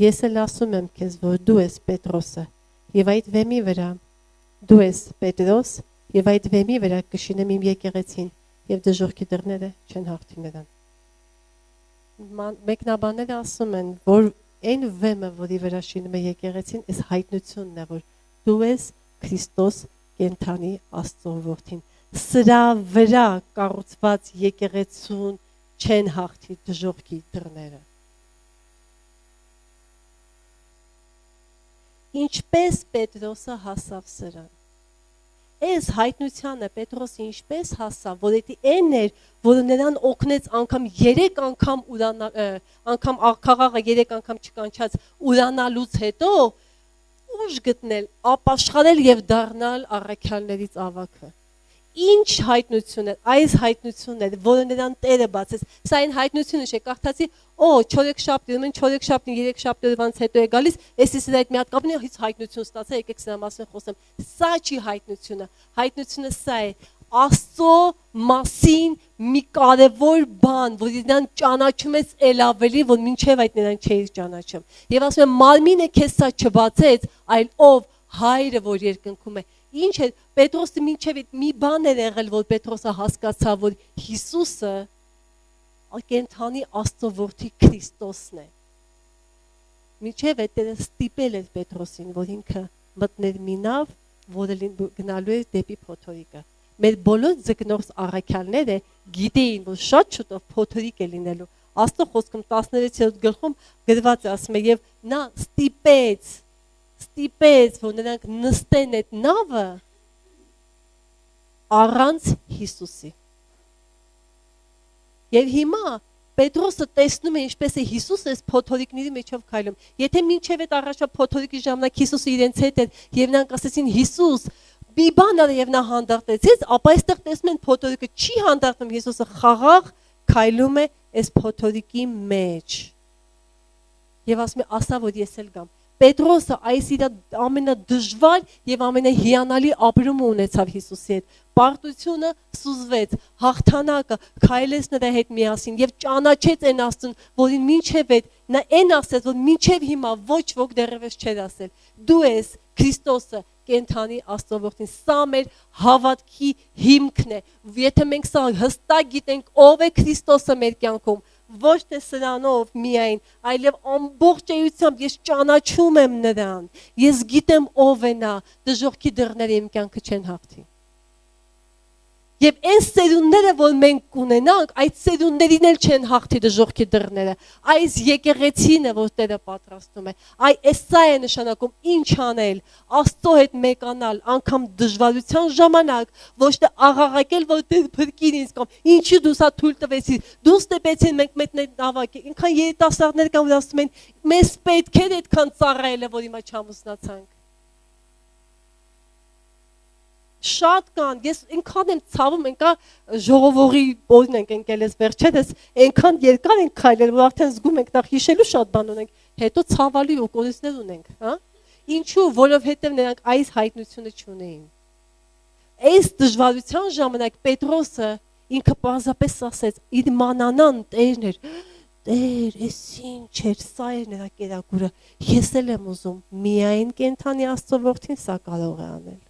ես էլ ասում եմ քեզ, որ դու ես Պետրոսը, եւ այդ վեմի վրա դու ես Պետրոս, եւ այդ վեմի վրա կշինեմ իմ եկեղեցին, եւ դժոխքի դռները չեն հաղթի նրան։ Մեկնաբանները ասում են, որ այն վեմը, որի վրա շինում է եկեղեցին, այս հայտնությունն է, որ դու ես Քրիստոս կենթանի Աստծո որդին։ Սրա վրա կառուցված եկեղեցուն չեն հաղթի դժոխքի դռները։ Ինչպես Պետրոսը հասավ սրան։ Այս հայտնությանը Պետրոսը ինչպես հասավ, որ դա այն էր, որը նրան օգնեց անգամ 3 անգամ աղքաղաղը 3 անգամ չկանչած ուրանալուց հետո ուժ գտնել, ապաշխարել եւ դառնալ առաքյալներից ավագը։ Ինչ հայտնություն է, այս հայտնությունն է, որը նրան Տերը բացեց։ Սա այն հայտնությունը չէ, կարդացի, չորեքշաբթի, ուրեմն չորեքշաբթին 3 շաբթիվանից հետո է գալիս, էսի սրա այդ մի հատ կապն է, հից հայտնություն ստացա, եկեք սրա մասին խոսեմ։ Սա չի հայտնությունը։ Հայտնությունը սա է, Աստծո մասին մի կարևոր բան, որ նրան ճանաչում ես ել ավելի, որ մինչև այդ նրան չէիր ճանաչում։ Եվ ասում եմ, մարմինը քեզ սա չբացեց, այլ ով հայրը, որ երկնքում է։ Ինչ է, Պետրոսը մինչև այդ մի բան էր եղել, որ Պետրոսը հասկացավ, որ Հիսուսը կենթանի Աստծո որդի Քրիստոսն է։ Մինչև այդ դերը ստիպել էր Պետրոսին, որ ինքը մտներ մի նավ, որը գնալու էր դեպի փոթորիկը։ Մեր բոլոր ձգնորս առաքյալները գիտեին, որ շատ շուտով փոթորիկ է լինելու։ Աստծո խոսքում 16-րդ գլխում գրված է, ասում է, եւ նա ստիպեց, որ նրանք նստեն այդ նավը առանց Հիսուսի։ Եվ հիմա Պետրոսը տեսնում է ինչպես է Հիսուսը այս փոթորիկների մեջով քայլում։ Եթե մինչև այդ առաջվա փոթորիկի ժամանակ Հիսուսը իրենց հետ էր եւ նրանք ասեցին Հիսուս, մի բան արա եւ նա հանդարտեցից, ապա այստեղ տեսնում են փոթորիկը չի հանդարտում Հիսուսը խաղաղ քայլում է այս փոթորիկի մեջ։ Եվ ասում է, ասա որ ես էլ գամ։ Պետրոսը այս իր ամենադժվար եւ ամենահիանալի ապրումը ունեցավ Հիսուսի հետ։ Պարտությունը սուզվեց, հաղթանակը քայլեց նրա հետ միասին եւ ճանաչեց այն Աստծուն, որին մինչեւ այդ նա այն ասեց, որ մինչեւ հիմա ոչ ոք դեռևս չէր ասել։ Դու ես Քրիստոսը, կենթանի Աստծո որդին։ Սա մեր հավատքի հիմքն է։ Եթե մենք սա հստակ գիտենք ով է Քրիստոսը մեր կյանքում, ոչ թե սրանով միայն, այլև ամբողջ էությամբ ես ճանաչում եմ նրան, ես գիտեմ ով է նա, դժոխքի դռները իմ կյանքը չեն հաղթի։ Եվ այն սերունդները, որ մենք կունենանք, այդ սերունդերին էլ չեն հաղթի դժոխքի դռները, այս եկեղեցին է, որ Տերը պատրաստում է, այս սա է նշանակում ինչ անել, Աստծո հետ մեկանալ, անգամ դժվարության ժամանակ, ոչ թե աղաղակել, որ Տեր փրկիր ինձ կամ ինչի դու սա թույլ տվեցիր, դու ստեպեցին մենք մետներ նավակ, ինքան երիտասարդներ կան, որ ասում են, մեզ պետք է այդքան ծառայելը, որ հիմա չամուսնացանք։ Շատ կան, ես ինքան եմ ցավում, ենքա ժողովողի օրն ենք ընկել ես վերջերս, այնքան երկար ենք քայլել, որ արդեն զգում ենք նախ հիշելու շատ բան ունենք, հետո ցավալի ու կորիզներ ունենք, հա? Ինչու, որովհետև նրանք այս հայտնությունը չունեին։ Այս դժվարության ժամանակ Պետրոսը ինքը պարզապես ասեց, իր մանանան Տերն էր, Տեր, ես ինչ էր, սա էր նրա կերակուրը, ես էլ եմ ուզում, միայն կենթանի Աստծո որդին սա կարող է անել։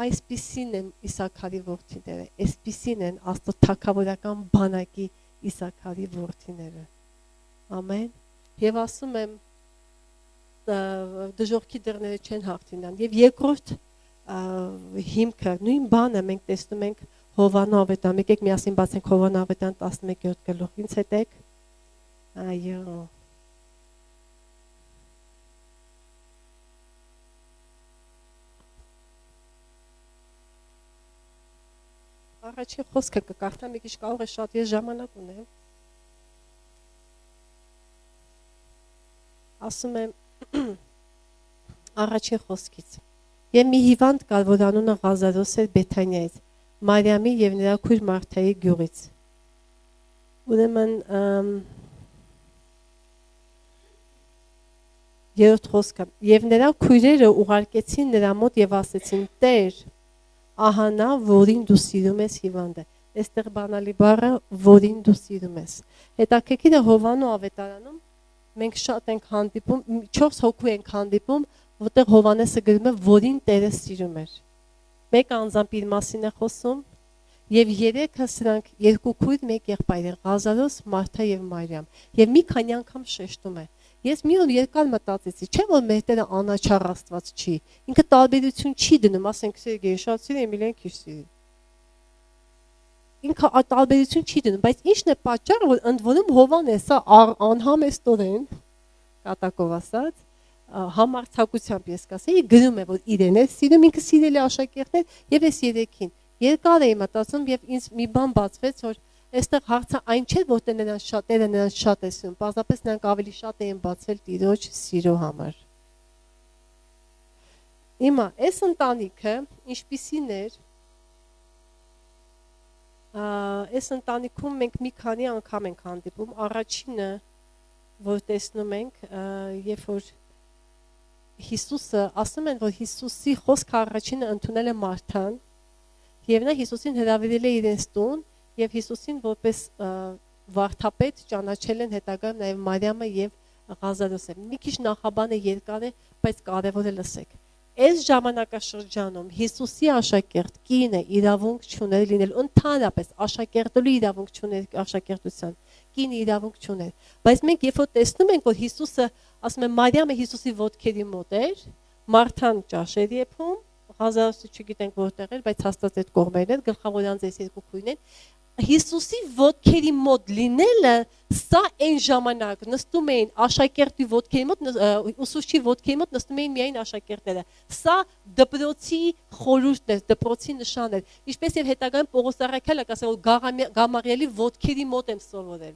Այսպիսին են Իսաքարի որդիները, այսպիսին են Աստծո թագավորական բանակի Իսաքարի որդիները։ Ամեն։ Եվ ասում եմ դժոխքի դռները չեն հաղթի նրան։ Եվ երկրորդ հիմքը, նույն բանը մենք տեսնում ենք Հովհաննես ավետարան, եկեք միասին բացենք Հովհաննես ավետարան 11-րդ գլուխ, ինձ հետ եք։ Այո։ Առաջին խոսքը կկարդամ, մի քիչ կարող է շատ ես ժամանակ ունեմ։ Ասում եմ առաջին խոսքից։ Եվ մի հիվանդ կար, որ անունը Ղազարոս էր Բեթանիայից, Մարիամի եւ նրա քույր Մարթայի գյուղից։ Ուրեմն երրորդ խոսքը։ Եվ նրա քույրերը ուղարկեցին նրա մոտ եւ ասեցին. Տեր, ահա նա, որին դու սիրում ես հիվանդը։ Այստեղ բանալի բառը որին դու սիրում ես։ Հետաքրքիր է Հովհաննես ավետարանում մենք շատ ենք հանդիպում, 4 հոգու ենք հանդիպում, որտեղ Հովհաննեսը գրում է որին Տերը սիրում էր։ Մեկ անձամբ իր մասին է խոսում, եւ երեքը սրանք երկու քույր, մեկ եղբայր են, Ղազարոս, Մարթա եւ Մարիամ։ Եվ մի քանի անգամ շեշտում է։ Ես մի օր երկար մտածեցի, չէ՞ որ մեր Տերը անաչառ Աստված չի։ Ինքը տարբերություն չի դնում, ասենք Սերգեյ շատ սիրի, Էմիլիան քիչ սիրի։ Ինքը տարբերություն չի դնում, բայց ի՞նչն է պատճառը, որ ընդ որում Հովհաննեսը անհամեստորեն, կատակով ասած, համարձակությամբ ես կասեի, գրում է, որ իրեն է սիրում, ինքը սիրել է աշակերտներ եւ այս երեքին։ Երկար էի մտածում եւ ինձ մի բան բացվեց, որ այստեղ հարցը այն չէ, որ Տերը նրանց շատ է սիրում, պարզապես նրանք ավելի շատ էին բացվել Տիրոջ սիրո համար։ Հիմա այս ընտանիքը ինչպիսին էր, այս ընտանիքում մենք մի քանի անգամ ենք հանդիպում, առաջինը, որ տեսնում ենք, երբ որ Հիսուսը, ասում են, որ Հիսուսի խոսքը առաջինը ընդունել է Մարթան, եւ նա Հիսուսին հրավիրել է իրենց տուն, եւ Հիսուսին որպես վարդապետ ճանաչել են հետագայում նաեւ Մարիամը եւ Ղազարոսը։ Մի քիչ նախաբանը երկար է, բայց կարեւոր է լսեք։ Այս ժամանակաշրջանում Հիսուսի աշակերտ կինը իրավունք չուներ լինել, ընդհանրապես աշակերտելու իրավունք չուներ աշակերտության, կինը իրավունք չուներ։ Բայց մենք երբ որ տեսնում ենք, որ Հիսուսը, ասում են Մարիամը Հիսուսի ոտքերի մոտ էր, Մարթան ճաշ էր եփում, Ղազարոսը չգիտենք որտեղ էր, բայց հաստատ այդ կողմերն էր, գլխավոր անձես երկու քույրն են։ Հիսուսի ոտքերի մոտ լինելը, սա այն ժամանակ նստում էին աշակերտի ոտքերի մոտ, ուսուցչի ոտքերի մոտ նստում էին միայն աշակերտները։ Սա դպրոցի խորհուրդն էր, դպրոցի նշանն էր։ Ինչպես եւ հետագայում Պողոս Առաքյալը ասել, որ Գամալիելի ոտքերի մոտ եմ սովորել։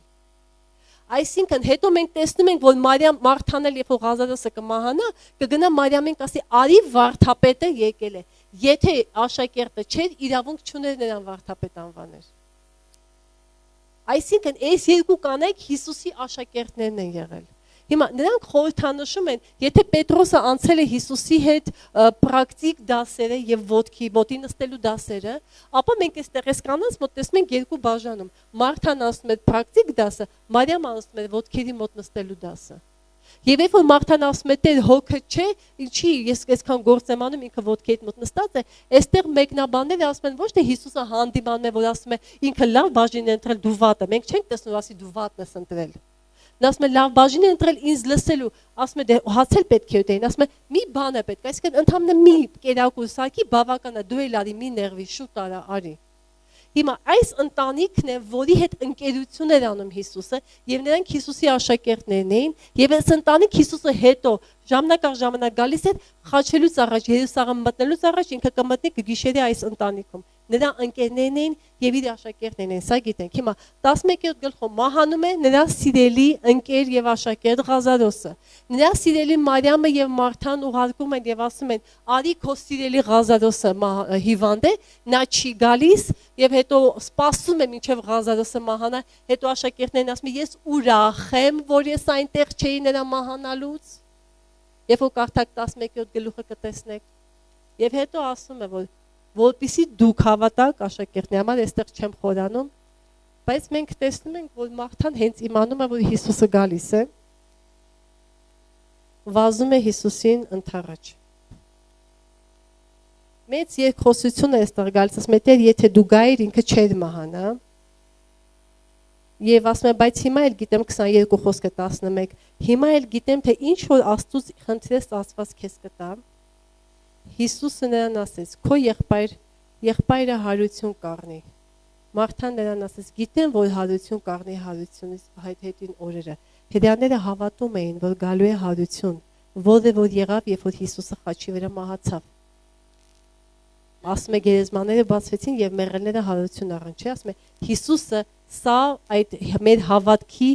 Այսինքն հետո մենք տեսնում ենք, որ Մարթան էլ երբ որ Ղազարոսը կմահանա, կգնա Մարիամին կասի, արի վարդապետը եկել է։ Եթե աշակերտը չէր, իրավունք չուներ նրան վարդապետ անվաներ։ Այսինքն այս երկու կանայք Հիսուսի աշակերտներն են եղել։ Հիմա նրանք խորհրդանշում են, եթե Պետրոսը անցել է Հիսուսի հետ պրակտիկ դասերը եւ ոտքի նստելու դասերը, ապա մենք այստեղ այս կանանց մոտ տեսնում ենք երկու բաժանում։ Մարթան ասում է պրակտիկ դասը, Մարիամը ասում է ոտքերի մոտ նստելու դասը։ Եվ երբ որ Մարթան ասում է «Տեր, հոգը չէ, ինչի ես այսքան գործ եմ անում, ինքը ոտքի հետ մոտ նստած է», այստեղ մեկնաբանները ասում են ոչ թե Հիսուսը հանդիմանում է, որ ասում է ինքը լավ բաժին է ընտրել, դու վատը։ Մենք չենք տեսնում, որ ասի դու վատն ես ընտրել։ Նա ասում է լավ բաժին է ընտրել ինձ լսելու, ասում է դե հացել պետք է ուտեին, ասում է մի բան է պետք, այսինքն ընդհանրապես մի կերակուր սակի բավական է, դու էլ արի մի ներվի, շուտ արա, արի։ Հիմա այս ընտանիքն է, որի հետ ընկերություն էր անում Հիսուսը, եւ նրանք Հիսուսի աշակերտներն էին, եւ այս ընտանիք Հիսուսը հետո ժամանակ առ ժամանակ գալիս էր խաչելուց առաջ, Երուսաղեմ մտնելուց առաջ ինքը կմտնի կգիշերի այս ընտանիքում։ Նրա ընկերներն էին եւ իր աշակերտներն էին, սա գիտենք։ Հիմա 11-րդ գլխում մահանում է նրա սիրելի ընկեր եւ աշակերտ Ղազարոսը։ Նրա սիրելի Մարիամը եւ Մարթան ուղարկում են եւ ասում են. «Արի քո սիրելի Ղազարոսը հիվանդ է, նա չի գալիս» եւ հետո սպասում է մինչեւ Ղազարոսը մահանա, հետո աշակերտներն ասում են. «Ես ուրախ եմ, որ ես այնտեղ չէի նրա մահանալուց»։ Երբ որ կարդաք 11-րդ գլուխը կտեսնեք։ Եվ հետո ասում է, որ որպեսզի դուք հավատաք աշակերտների համար, այստեղ չեմ խորանում, բայց մենք տեսնում ենք, որ Մարթան հենց իմանում է, որ Հիսուսը գալիս է, վազում է Հիսուսին ընդառաջ։ Մեծ երկխոսություն է այստեղ գալիս, ասում է Տեր, եթե դու գայիր, ինքը չէր մահանա։ Եվ ասում է, բայց հիմա էլ գիտեմ 22 խոսքը 11, հիմա էլ գիտեմ, թե ինչ որ Աստծուց խնդրես Աստված քեզ կտա։ Հիսուսը նրան ասեց. «Քո եղբայրը հարություն կառնի»։ Մարթան նրան ասեց. «Գիտեմ, որ հարություն կառնի հարությունից հետին օրերը»։ Հրեաները հավատում էին, որ գալու է հարություն, որը որ եղավ, երբ որ Հիսուսը խաչի վրա մահացավ։ Ասում է գերեզմաները բացվեցին եւ մեռելները հարություն առան, չէ՞, ասում է Հիսուսը սա այդ մեր հավատքի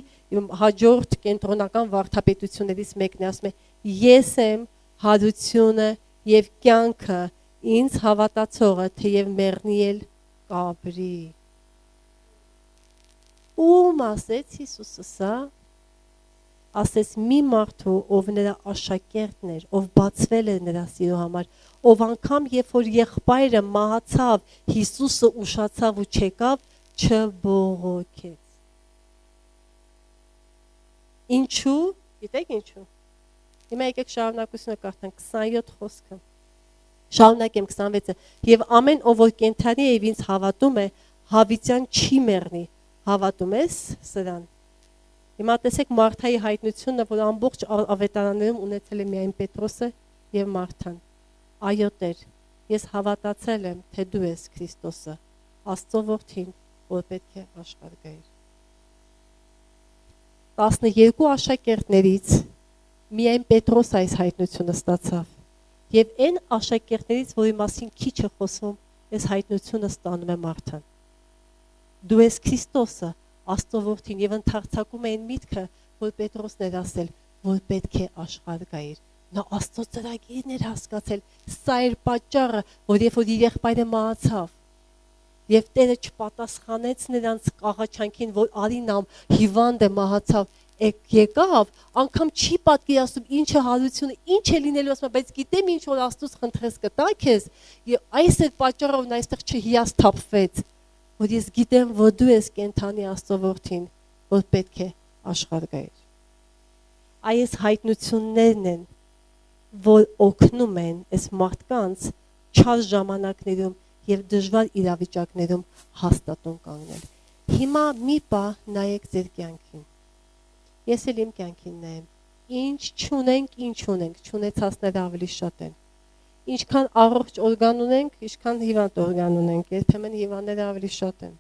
հաջորդ կենտրոնական վարդապետություններից մեկն է, ասում է ես եմ հարությունը եւ կյանքը, ինձ հավատացողը թեև մեռնի էլ կապրի։ Ում ասեց Հիսուսը սա, ասեց մի մարդու, ով նրա աշակերտն էր, ով բացվել էր նրա սիրո համար, ով անգամ երբ որ եղբայրը մահացավ, Հիսուսը ուշացավ ու չեկավ, չբողոքեց։ Ինչու՞, գիտեք ինչու։ Հիմա եկեք շարունակությունը կարդանք 27 խոսքը։ Շարունակեմ 26-ը։ Եվ ամեն ով որ կենթանի է եւ ինձ հավատում է, հավիտյան չի մեռնի։ Հավատում ես սրան։ Հիմա տեսեք Մարթայի հայտնությունը, որ ամբողջ ավետարաններում ունեցել է միայն Պետրոսը եւ Մարթան։ Այո Տեր, ես հավատացել եմ, թե դու ես Քրիստոսը, Աստծո որդին, որ պետք է աշխարհ գայր։ 12 աշակերտներից միայն Պետրոս այս հայտնությունը ստացավ։ Եվ այն աշակերտներից, որի մասին քիչ է խոսվում, այս հայտնությունը ստանում է Մարթան։ Դու ես Քրիստոսը, Աստծո որդին, եւ ընդարձակում էին միտքը, որ Պետրոսն էր ասել, որ պետք է աշխարհ գայր։ Նա Աստծո ծրագիրն էր հասկացել, սա էր պատճառը, որ երբ որ իր եղբայրը մահացավ, եւ Տերը չպատասխանեց նրանց աղաչանքին, որ արինամ հիվանդ է մահացավ, եկավ, անգամ չի պատկերացնում ինչ է հարությունը, ինչ է լինելու, ասում, բայց գիտեմ ինչ որ Աստծուց խնդրես կտա քեզ, եւ այս է պատճառը, որ նա այստեղ չհիասթափվեց, որ ես գիտեմ, որ դու ես կենթանի Աստծո որդին, որ պետք է աշխարհ գայր։ Այս հայտնություններն են, որ օգնում են այս մարդկանց չար ժամանակներում եւ դժվար իրավիճակներում հաստատուն կանգնել։ Հիմա մի բա նայեք ձեր կյանքին։ Ես էլ իմ կյանքին նայեմ։ Ինչ չունենք, չունեցածները ավելի շատ են։ Ինչքան առողջ օրգան ունենք, ինչքան հիվանդ օրգան ունենք, երբեմն հիվանդները ավելի շատ են։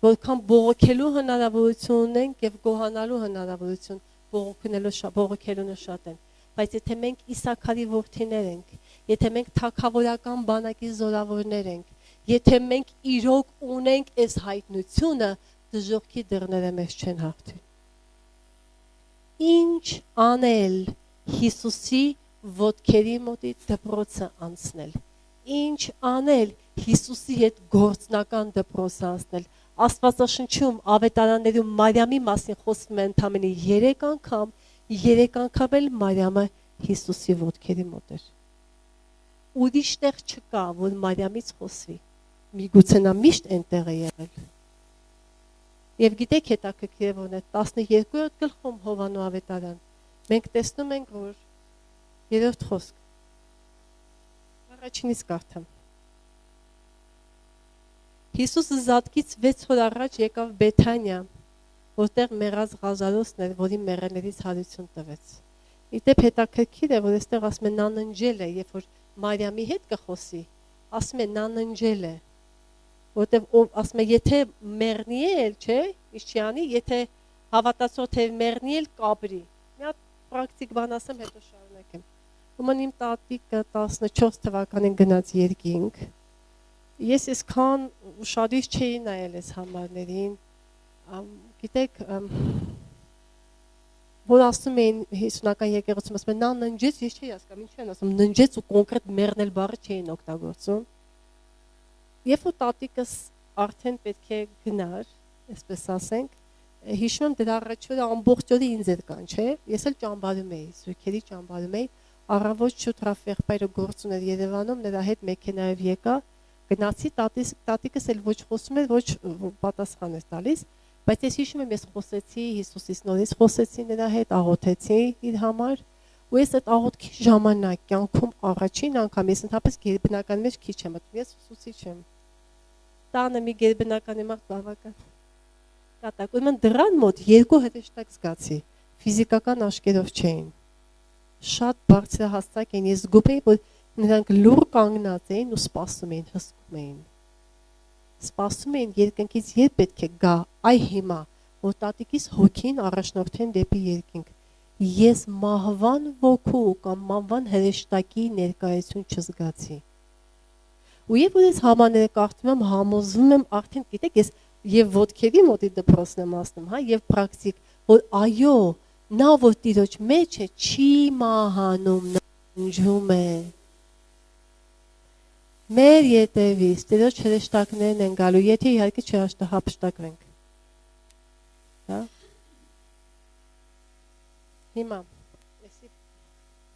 Որքան բողոքելու հնարավորություն ունենք եւ գոհանալու հնարավորություն, բողոքելունը շատ են։ Բայց եթե մենք Իսաքարի որդիներ ենք, եթե մենք թագավորական բանակի զորավորներ ենք, եթե մենք իրոք ունենք այս հայտնությունը, դժոխքի դռները մեզ չեն հաղթի։ Ինչ անել Հիսուսի ոտքերի մոտի դպրոցը անցնել։ ինչ անել Հիսուսի հետ գործնական դպրոց անցնել։ Աստվածաշնչում ավետարաններում Մարիամի մասին խոսվում է ընդամենը 3 անգամ, 3 անգամ էլ Մարիամը Հիսուսի ոտքերի մոտ էր։ Ուրիշ տեղ չկա, որ Մարիամից խոսվի։ Միգուցե նա միշտ այնտեղ է եղել։ Եվ գիտեք հետաքրքիր է, որ 12-րդ գլխում Հովանու ավետարան մենք տեսնում ենք, որ 3-րդ խոսք առաջինից կարդամ։ Հիսուսը զատկից 6 օր առաջ եկավ Բեթանիա, որտեղ մեռած Ղազարոսն էր, որին մեռելներից հարություն տվեց։ Իդեպ հետաքրքիր է, որ այստեղ ասում է նա ննջել է, երբ որ Մարիամի հետ կխոսի, ասում է նա ննջել է, որտեղ ասում է եթե մեռնի էլ, չէ, ինչ չի անի, եթե հավատացող թե մեռնի էլ կապրի։ Մի հատ պրակտիկ բան ասեմ, հետո շարունակեմ։ Ուրեմն իմ տատիկը 14 թվականին գնաց երկինք։ Ես այսքան ուշադիր չէի նայել այս համարներին, գիտեք, որ ասում էին հիսունական եկեղեցում, ասում են նա ննջեց, ես չէի հասկանում, ինչ են ասում, ննջեց ու կոնկրետ մեռնել բառը չէին օգտագործում։ Երբ որ տատիկս արդեն պետք է գնար, այսպես ասենք, հիշում եմ դրա առաջ օրը ամբողջ օրը ինձ էր կանչել, ես էլ ճամբարում էի, զույգերի ճամբարում էի, առավոտ շուտ Ռաֆեղբայրը գործ ուներ Երևանում, նրա հետ մեքենայով եկա, գնացի, տատիկս էլ ոչ խոսում էր, ոչ պատասխան էր տալիս, բայց ես հիշում եմ, ես խոսեցի Հիսուսից նորից, խոսեցի նրա հետ, աղոթեցի իր համար, ու ես այդ աղոթքի ժամանակ կյանքում առաջին անգամ ես ընդհանրապես գերբնականի մեջ քիչ եմ մտնում, ես ուսուցիչ եմ։ Տանը մի գերբնականի մարդ բավական կատակ, ուրեմն դրան մոտ 2 հրեշտակ զգացի, ֆիզիկական աչքերով չէին։ Շատ բարձրահասակ էին, ես զգում էի, որ նրանք լուռ կանգնած էին ու սպասում էին, հսկում էին։ Սպասում էին երկնքից երբ պետք է գա, այ հիմա, որ տատիկիս հոգին առաջնորդեն դեպի երկինք։ Ես մահվան ոգու կամ մահվան հրեշտակի ներկայություն չզգացի։ Ու երբ որ ես համաները կարդում եմ, համոզվում եմ, արդեն գիտեք, ես եւ ոտքերի մոտի դպրոցն եմ ասում, հա, եւ պրակտիկ, որ այո, նա որ Տիրոջ մեջ է, չի մահանում, ննջում է։ Մեր ետևից Տիրոջ հրեշտակներն են գալու, եթե իհարկե չհափշտակվենք։ Հա։ Հիմա, եսի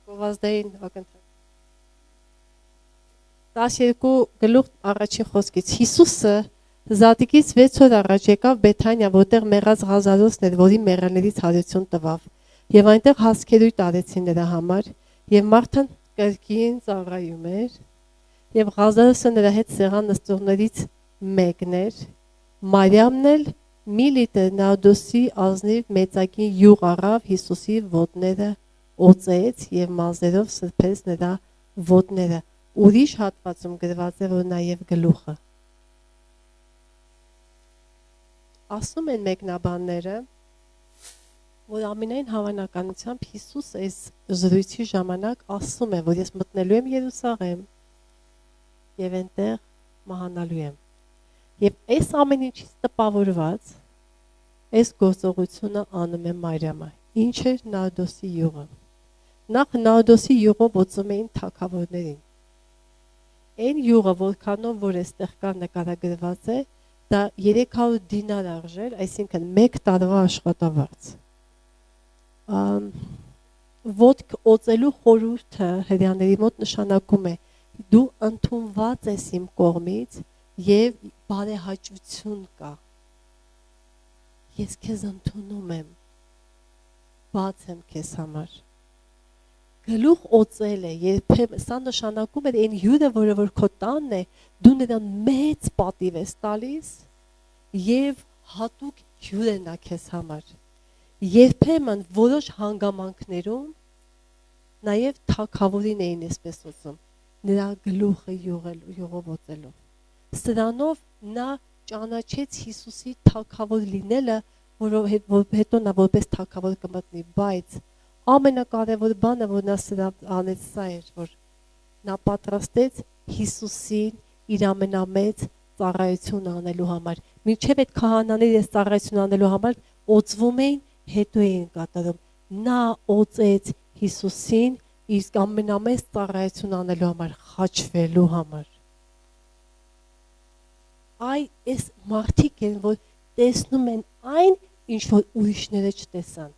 գովազդային ակնթարթ։ 12 գլուխ առաջին խոսքից Հիսուսը զատիկից 6 օր առաջ եկավ Բեթանիա, որտեղ մեռած Ղազարոսն էր, որին մեռելներից հարություն տվավ, եւ այնտեղ հասկերույթ արեցին նրա համար, եւ Մարթան կրկին ծառայում էր, եւ Ղազարոսը նրա հետ սեղան նստողներից մեկն էր, Մարիամն էլ մի լիտր նարդոսի ազնիվ մեծակի յուղ առավ Հիսուսի ոտները օծեց եւ մազերով սրբեց նրա ոտները։ Ուրիշ հատվածում գրված է, որ նաեւ գլուխը։ Ասում են մեկնաբանները, որ ամենայն հավանականությամբ Հիսուս այս զրույցի ժամանակ ասում է, որ ես մտնելու եմ Երուսաղեմ եւ այնտեղ մահանալու եմ։ Եվ այս ամեն ինչից տպավորված այս գործողությունը անում է Մարիամը։ Ինչ էր նարդոսի յուղը։ Նախ նարդոսի յուղով օծում էին թագավորներին։ Այն յուղը, որքանով որ այստեղ կա նկարագրված է, դա 300 դինար արժեր, այսինքն 1 տարվա աշխատավարձ։ Ոտք օծելու խորհուրդը հрьяաների մոտ նշանակում է դու ընդունված ես իմ կողմից եւ բարեհաճություն կա։ Ես քեզ ընդունում եմ, բաց եմ քեզ համար։ Գլուխ օծել է, երբեմն սա նշանակում է այն հյուրը, որը որ քո տանն է, դու նրան մեծ պատիվ ես տալիս եւ հատուկ հյուր է նա քեզ համար։ Երբեմն որոշ հանգամանքներում նաեւ թագավորին էին այսպես ուզում, նրա գլուխը յուղով օծելով։ Սրանով նա ճանաչեց Հիսուսի թագավոր լինելը, որով հետո նա որպես թագավոր կմտնի, բայց ամենակարևոր բանը, որ նա սրա անեց, սա էր, որ նա պատրաստեց Հիսուսին իր ամենամեծ ծառայություն անելու համար։ Մինչև այդ քահանաները այս ծառայություն անելու համար օծվում էին, հետո էին կատարում։ Նա օծեց Հիսուսին իսկ ամենամեծ ծառայություն անելու համար, խաչվելու համար։ Այս մարդիկ են, որ տեսնում են այն, ինչ որ ուրիշները չտեսան,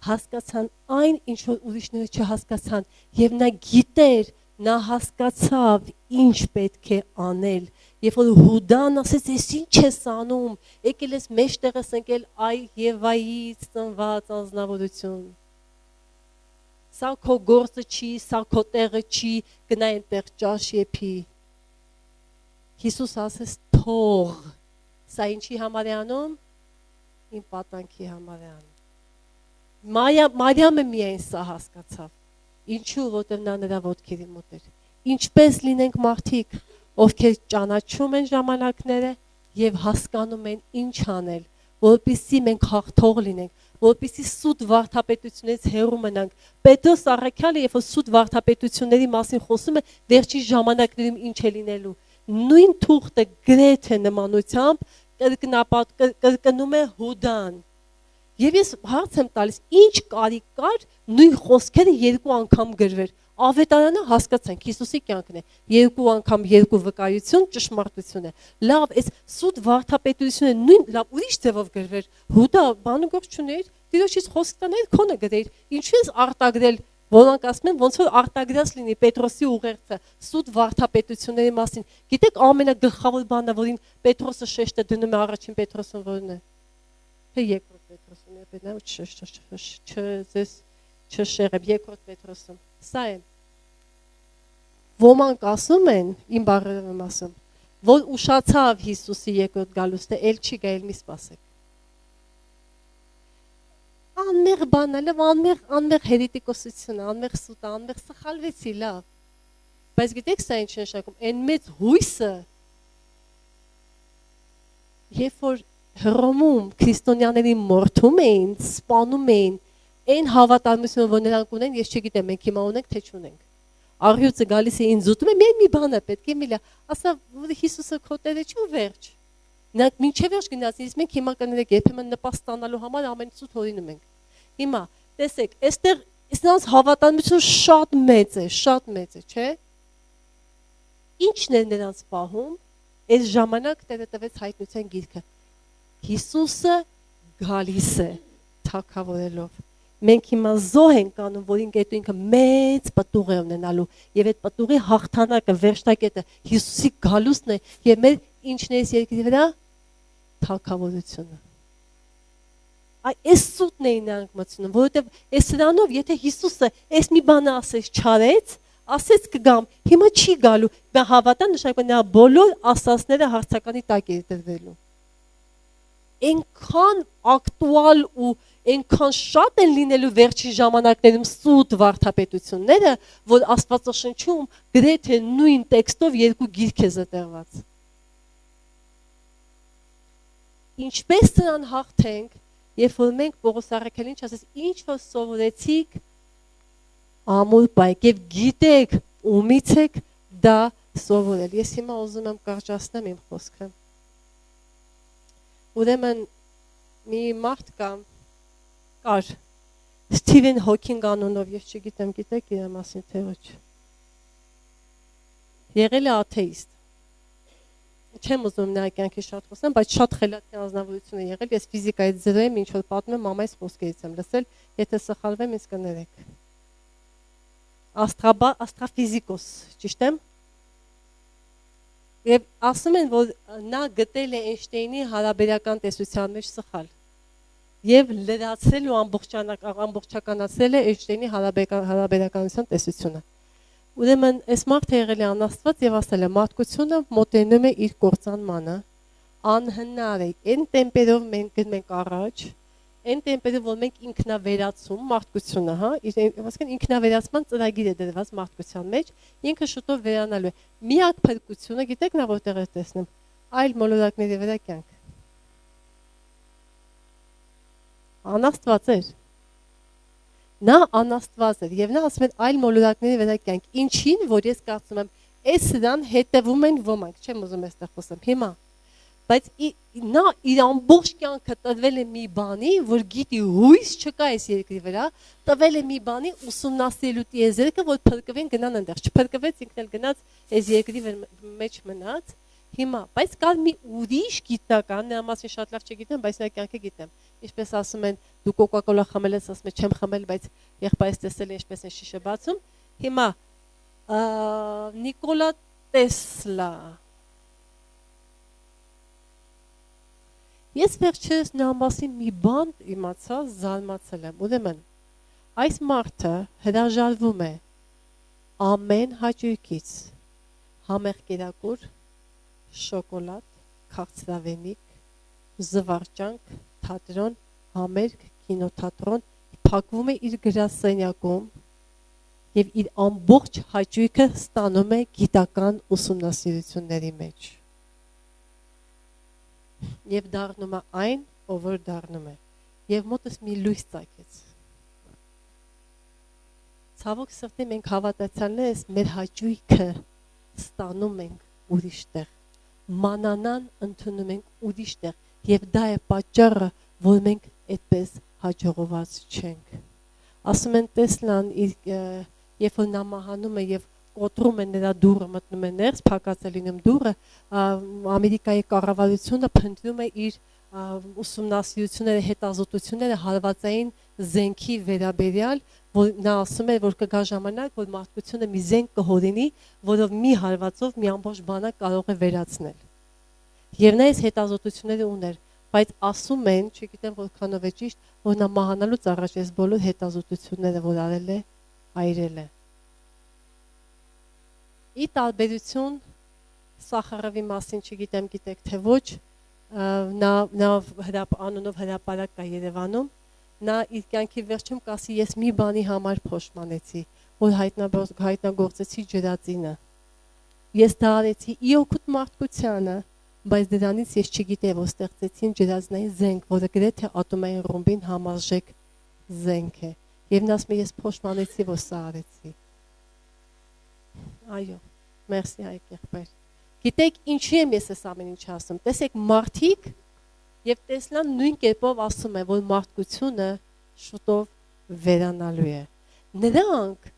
հասկացան այն, ինչ որ ուրիշները չհասկացան, եւ նա գիտեր, նա հասկացավ, ինչ պետք է անել, երբ որ Հուդան ասեց, ես ինչ ես անում, եկել ես մեջտեղս ընկել այ Եվայից ծնված անձնավորություն, սա քո գործը չի, սա քո տեղը չի, գնա այնտեղ ճաշ եփի։ Հիսուս ասեց, թող, սա ինչի համար է անում, իմ պատանքի համար է անում։ Մարիամը միայն սա հասկացավ, ինչու, որտեղ նա նրա ոտքերի մոտ էր։ Ինչպես լինենք մարդիկ, ովքեր ճանաչում են ժամանակները եւ հասկանում են ինչ անել, որպեսզի մենք հաղթող լինենք, որպեսզի սուտ վարդապետությունից հեռու մնանք։ Պետրոս առաքյալը, երբ որ սուտ վարդապետությունների մասին խոսում է, վերջին ժամանակներում ինչ է լինելու։ Նույն թուղթը գրեթե նմանությամբ կրկնում է Հուդան։ Եվ ես հարց եմ տալիս, ինչ կարիք կար նույն խոսքերը երկու անգամ գրվեր։ Ավետարանը հասկացանք, Հիսուսի կյանքն է, երկու անգամ երկու վկայություն, ճշմարտություն է։ Լավ, այս սուտ վարդապետությունը նույն լավ ուրիշ ձևով գրվեր։ Հուդա բանուգործ չուներ, Տիրոջից խոսք տաներ, քոնը գրեր։ Ինչու ես արտագրել, որոնք ասում են, ոնց որ արտագրած լինի Պետրոսի ուղերձը, սուտ վարդապետությունների մասին։ Գիտեք, ամենագլխավոր բանը, որին Պետրոսը շեշտը դնում է առաջին Պետրոսում, որն է։ Թե երկրորդ Պետրոսում է, չշեղեմ, երկրորդ Պետրոսում։ Սա է։ Ոմանք ասում են, իմ բառերով եմ ասում, որ ուշացավ Հիսուսի երկրորդ գալուստը, էլ չի գա, էլ մի սպասեք։ Անմեղ բանալը, անմեղ հերետիկոսությունը, անմեղ սուտը, անմեղ սխալվեցի, լավ։ Բայց գիտեք սա ինչ նշանակում, այն մեծ հույսը, երբ որ Հռոմում քրիստոնյաների մորթում էին, սպանում էին, այն հավատարմությունը, որ նրանք ունեն, ես չգիտեմ, մենք հիմա ունենք, թե չունենք։ Առյուծը գալիս է ինձ ուտում է, միայն մի բան է պետք է միլա, ասա, որ Հիսուսը քո տերը չի ու վերջ։ Նրանք մինչև վերջ գնաց, իսկ մենք հիմա կներեք երբեմն նպաստ ստանալու համար ամեն ինչ հորինում ենք։ Հիմա, տեսեք, այստեղ նրանց հավատարմությունը շատ մեծ է, չէ՞։ Ինչն է նրանց պահում, այս ժամանակ Տերը տվեց հայտնության գիրքը։ Հիսուսը գալիս է թագավորելով։ Մենք հիմա զոհ ենք անում, որ ինքը մեծ պտուղ է ունենալու, եւ այդ պտուղի հաղթանակը, վերջնակետը Հիսուսի գալուստն է, եւ մեր ինչն է այս երկրի վրա թագավորությունը։ Այս սուտն էին նրանք մտցնում, որովհետեւ այս սրանով, եթե Հիսուսը այս մի բանը ասեց, չարեց, ասեց կգամ, հիմա չի գալու, դա հավատա նշանակում է նրա բոլոր ասածները հարցականի տակ է դրվելու։ Այնքան ակտուալ ու այնքան շատ են լինելու վերջին ժամանակներում սուտ վարդապետությունները, որ Աստվածաշնչում գրեթե նույն տեքստով երկու գիրք է զտեղված։ Ինչպես նրան հաղթենք, երբ որ մենք Պողոս առաքյալին ասես, ինչ որ սովորեցիք, ամուր պայք եւ գիտեք ումից եք դա սովորել։ Ես հիմա ուզում եմ կարճացնեմ իմ խոսքը։ Ուրեմն մի մարդ կար Սթիվեն Հոքինգ անունով, ես չգիտեմ, գիտեք իր մասին թե ոչ։ Եղել է աթեիստ։ Չեմ ուզում նրա կյանքի շատ խոսեմ, բայց շատ խելացի անձնավորություն է եղել։ Ես ֆիզիկայից 0 եմ, ինչ որ պատմում եմ, մամայիս խոսքերից եմ լսել, եթե սխալվեմ, ինձ կներեք։ Աստրաֆիզիկոս, ճիշտ եմ։ Եվ ասում են, որ նա գտել է Էյնշտեյնի հարաբերական տեսության մեջ սխալ։ Եվ լրացրել ու ամբողջականացրել է Էյնշտեյնի հարաբերականության տեսությունը։ Ուրեմն այս մարդը եղել է անաստված եւ ասել է մարդկությունը մոտենում է իր կործանմանը, անհնար է, այն տեմպերով մենք գնենք առաջ, այն տեմպերով որ մենք ինքնավերացում մարդկությունը, հա, ասենք ինքնավերացման ծրագիր է դրված մարդկության մեջ, ինքը շուտով վերանալու է։ Միակ փրկությունը, գիտեք նա որտեղ է տեսնում, այլ մոլորակների վրա կյանք։ Անաստված էր։ Նա անաստված էր եւ նա ասում է այլ մոլորակների վրա կյանք, ինչին որ ես կարծում եմ այս սրան հետևում են ոմանք, չեմ ուզում այստեղ խոսեմ։ Հիմա բայց նա իր ամբողջ կյանքը տվել է մի բանի, որ գիտի հույս չկա այս երկրի վրա, տվել է մի բանի ուսումնասիրելու տիեզերքը, որ փրկվեն գնան այնտեղ, չփրկվեց ինքն էլ գնաց այս երկրի մեջ մնաց։ Հիմա, բայց կար մի ուրիշ գիտական, նրա մասին շատ լավ չգիտեմ, բայց նրա կյանքը գիտեմ։ Ինչպես ասում են, դու կոկա-կոլա խմել ես, ասում եմ չեմ խմել, բայց եղբայրս տեսել է ինչպես են շիշը բացում։ Հիմա Նիկոլա Տեսլա։ Ես վերջերս նրա մասին մի բան իմացա, զարմացել եմ։ Ուրեմն, այս մարդը հրաժարվում է ամեն հաճույքից, համեղ կերակուր, շոկոլադ, քաղցրավենիք, զվարճանք, թատրոն, համերգ, կինոթատրոն, փակվում է իր գրասենյակում եւ իր ամբողջ հաճույքը ստանում է գիտական ուսումնասիրությունների մեջ։ Եվ դառնում է այն, ով որ դառնում է։ Եվ մոտս մի լույս ծագեց։ Ցավոք սրտի մենք հավատացյալներս մեր հաճույքը ստանում ենք ուրիշտեղ։ Մանանան ընդունում ենք ուրիշտեղ եւ դա է պատճառը, որ մենք այդպես հաջողված չենք։ Ասում են Տեսլան երբ որ նա մահանում է եւ կոտրում է նրա դուռը, մտնում է ներս, փակած է լինում դուռը, Ամերիկայի կառավարությունը փնտրում է իր ուսումնասիրությունները, հետազոտությունները հարվածային զենքի վերաբերյալ, որ նա ասում է, որ կգա ժամանակ, որ մարդկությունը մի զենք կհորինի, որով մի հարվածով մի ամբողջ բանակ կարող է վերացնել։ Եվ նա այս հետազոտությունները ուներ, բայց ասում են, չգիտեմ որքանով է ճիշտ, որ նա մահանալուց առաջ այս բոլոր հետազոտությունները, որ արել է, այրել է։ Ի տարբերություն Սախարովի մասին չգիտեմ, գիտեք թե ոչ, նա անունով հրապարակ կա Երևանում, նա իր կյանքի վերջում կասի ես մի բանի համար փոշմանեցի, որ հայտնագործեցի ջրածինը։ Ես դա արեցի ի օգուտ մարդկությանը, բայց դրանից ես չգիտեի, որ ստեղծեցին ջրածնային զենք, որը գրեթե ատոմային ռումբին համարժեք զենք է։ Եվ նա ասում է ես փոշմանեցի, որ սա արեցի։ Այո, մերսի Հայկ եղբայր։ Գիտեք ինչի եմ ես այս ամեն ինչ ասում։ Տեսեք մարդիկ եւ Տեսլան նույն կերպով ասում է, որ մարդկությունը շուտով վերանալու է։ Նրանք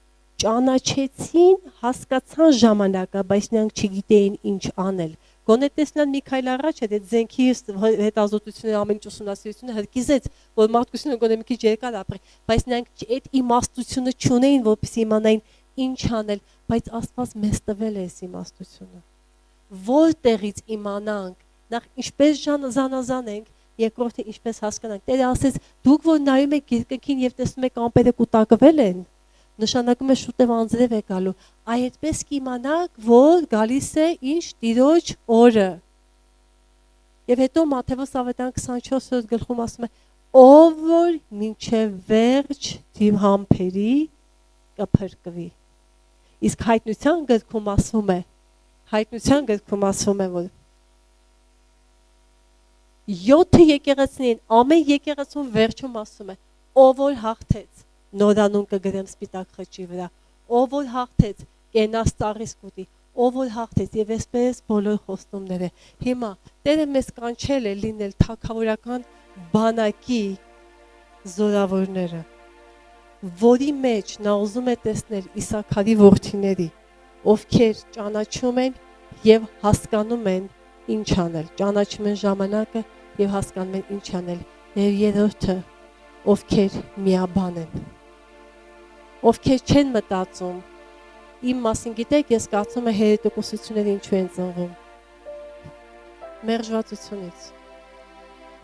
ճանաչեցին, հասկացան ժամանակը, բայց նրանք չգիտեին ինչ անել։ Գոնե Տեսլան մի քայլ առաջ այդ զենքի հետազոտությունները, ամեն ինչ ուսումնասիրությունը հրկիզեց, որ մարդկությունը գոնե մի քիչ երկար ապրի, բայց նրանք այդ իմաստությունը չունեին, որպեսզի իմանային ինչ անել, բայց Աստված մեզ տվել է այս իմաստությունը։ Որտեղից իմանանք, նախ ինչպես զանազանենք, երկրորդը ինչպես հասկանանք։ Տերը ասեց, դուք որ նայում եք երկնքին եւ տեսնում եք ամպերը կուտակվել են, նշանակում է շուտով անձրև է գալու։ Այդպես կիմանաք, որ գալիս է ինչ Տիրոջ օրը։ Եվ հետո Մատթեոս Ավետարան 24-րդ գլխում ասում է, ով որ մինչև վերջ համբերի կփրկվի։ Իսկ հայտնության գրքում ասվում է, որ 7 եկեղեցին, ամեն եկեղեցուն վերջում ասում է, ով որ հաղթեց, նորանուն կգրեմ սպիտակ խճի վրա, ով որ հաղթեց, կենաց ծառից կուտի, ով որ հաղթեց եւ այսպես բոլոր խոստումները։ Հիմա Տերը մեզ կանչել է լինել թագավորական բանակի զորավորները, որի մեջ նա ուզում է տեսնել Իսաքարի որդիների, ովքեր ճանաչում են եւ հասկանում են ինչ անել, ճանաչում են ժամանակը եւ հասկանում են ինչ անել, եւ երրորդը, ովքեր միաբան են, ովքեր չեն մտածում, իմ մասին գիտեք, ես կարծում եմ հերետիկոսությունները ինչու են ծնվում, մերժվածությունից,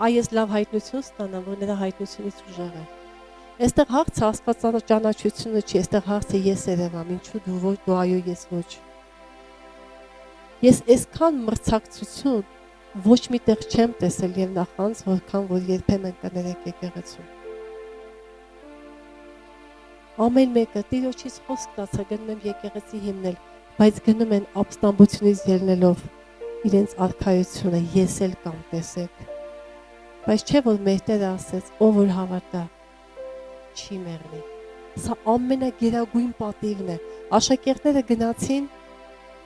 այս լավ հայտնություն ստանամ, որ նրա հայտնությունից ուժեղ է, այստեղ հարցը Աստվածանո ճանաչությունը չի, այստեղ հարցը ես երևամ, ինչու դու ոչ, դու այո, ես ոչ, ես այսքան մրցակցություն ոչ մի տեղ չեմ տեսել եւ նախանց, որքան որ երբեմն կներեք եկեղեցում։ Ամեն մեկը Տիրոջից խոսք ստացա, գնում եմ եկեղեցի հիմնել, բայց գնում են ապստամբությունից ելնելով իրենց արքայությունը, ես էլ կամ տեսեք։ Բայց չէ որ մեր Տերը ասեց, ով որ հավատա, չի մեռնի։ Սա ամենագերագույն պատիվն է։ Աշակերտները գնացին,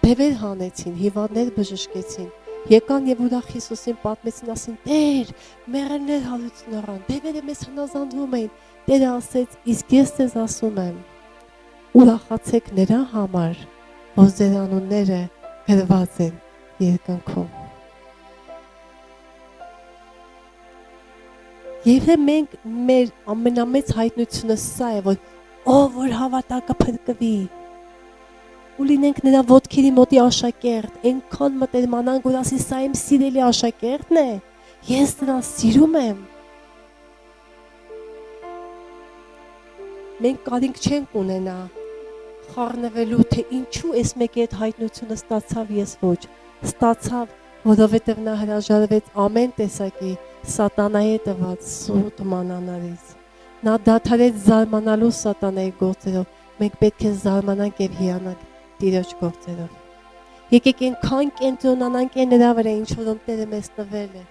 բևեր հանեցին, հիվանդներ բժշկեցին, Եկան եւ ուրախ Հիսուսին պատմեցին, ասին. Տեր, մեռելներ հարություն առան, դևերը մեզ հնազանդվում էին։ Տերը ասեց. իսկ ես ձեզ ասում եմ, ուրախացեք նրա համար, որ ձեր անունները գրված են երկնքում։ Եթե մենք մեր ամենամեծ հայտնությունը սա է, որ ով որ հավատա կփրկվի, ու լինենք նրա ոտքերի մոտի աշակերտ, այնքան մտերմանանք, որ ասի սա իմ սիրելի աշակերտն է, ես նրան սիրում եմ։ Մենք կարիք չենք ունենա խառնվելու, թե ինչու այս մեկի այդ հայտնությունը ստացավ, ես ոչ, ստացավ, որովհետև նա հրաժարվեց ամեն տեսակի սատանայի տված սուտ մանանալից։ Նա դադարեց զարմանալու սատանայի գործերով, մենք պետք է զարմանանք եւ հիանանք Տիրոջ գործերով։ Եկեք այնքան կենտրոնանանք նրա վրա, ինչ որում Տերը մեզ տվել է,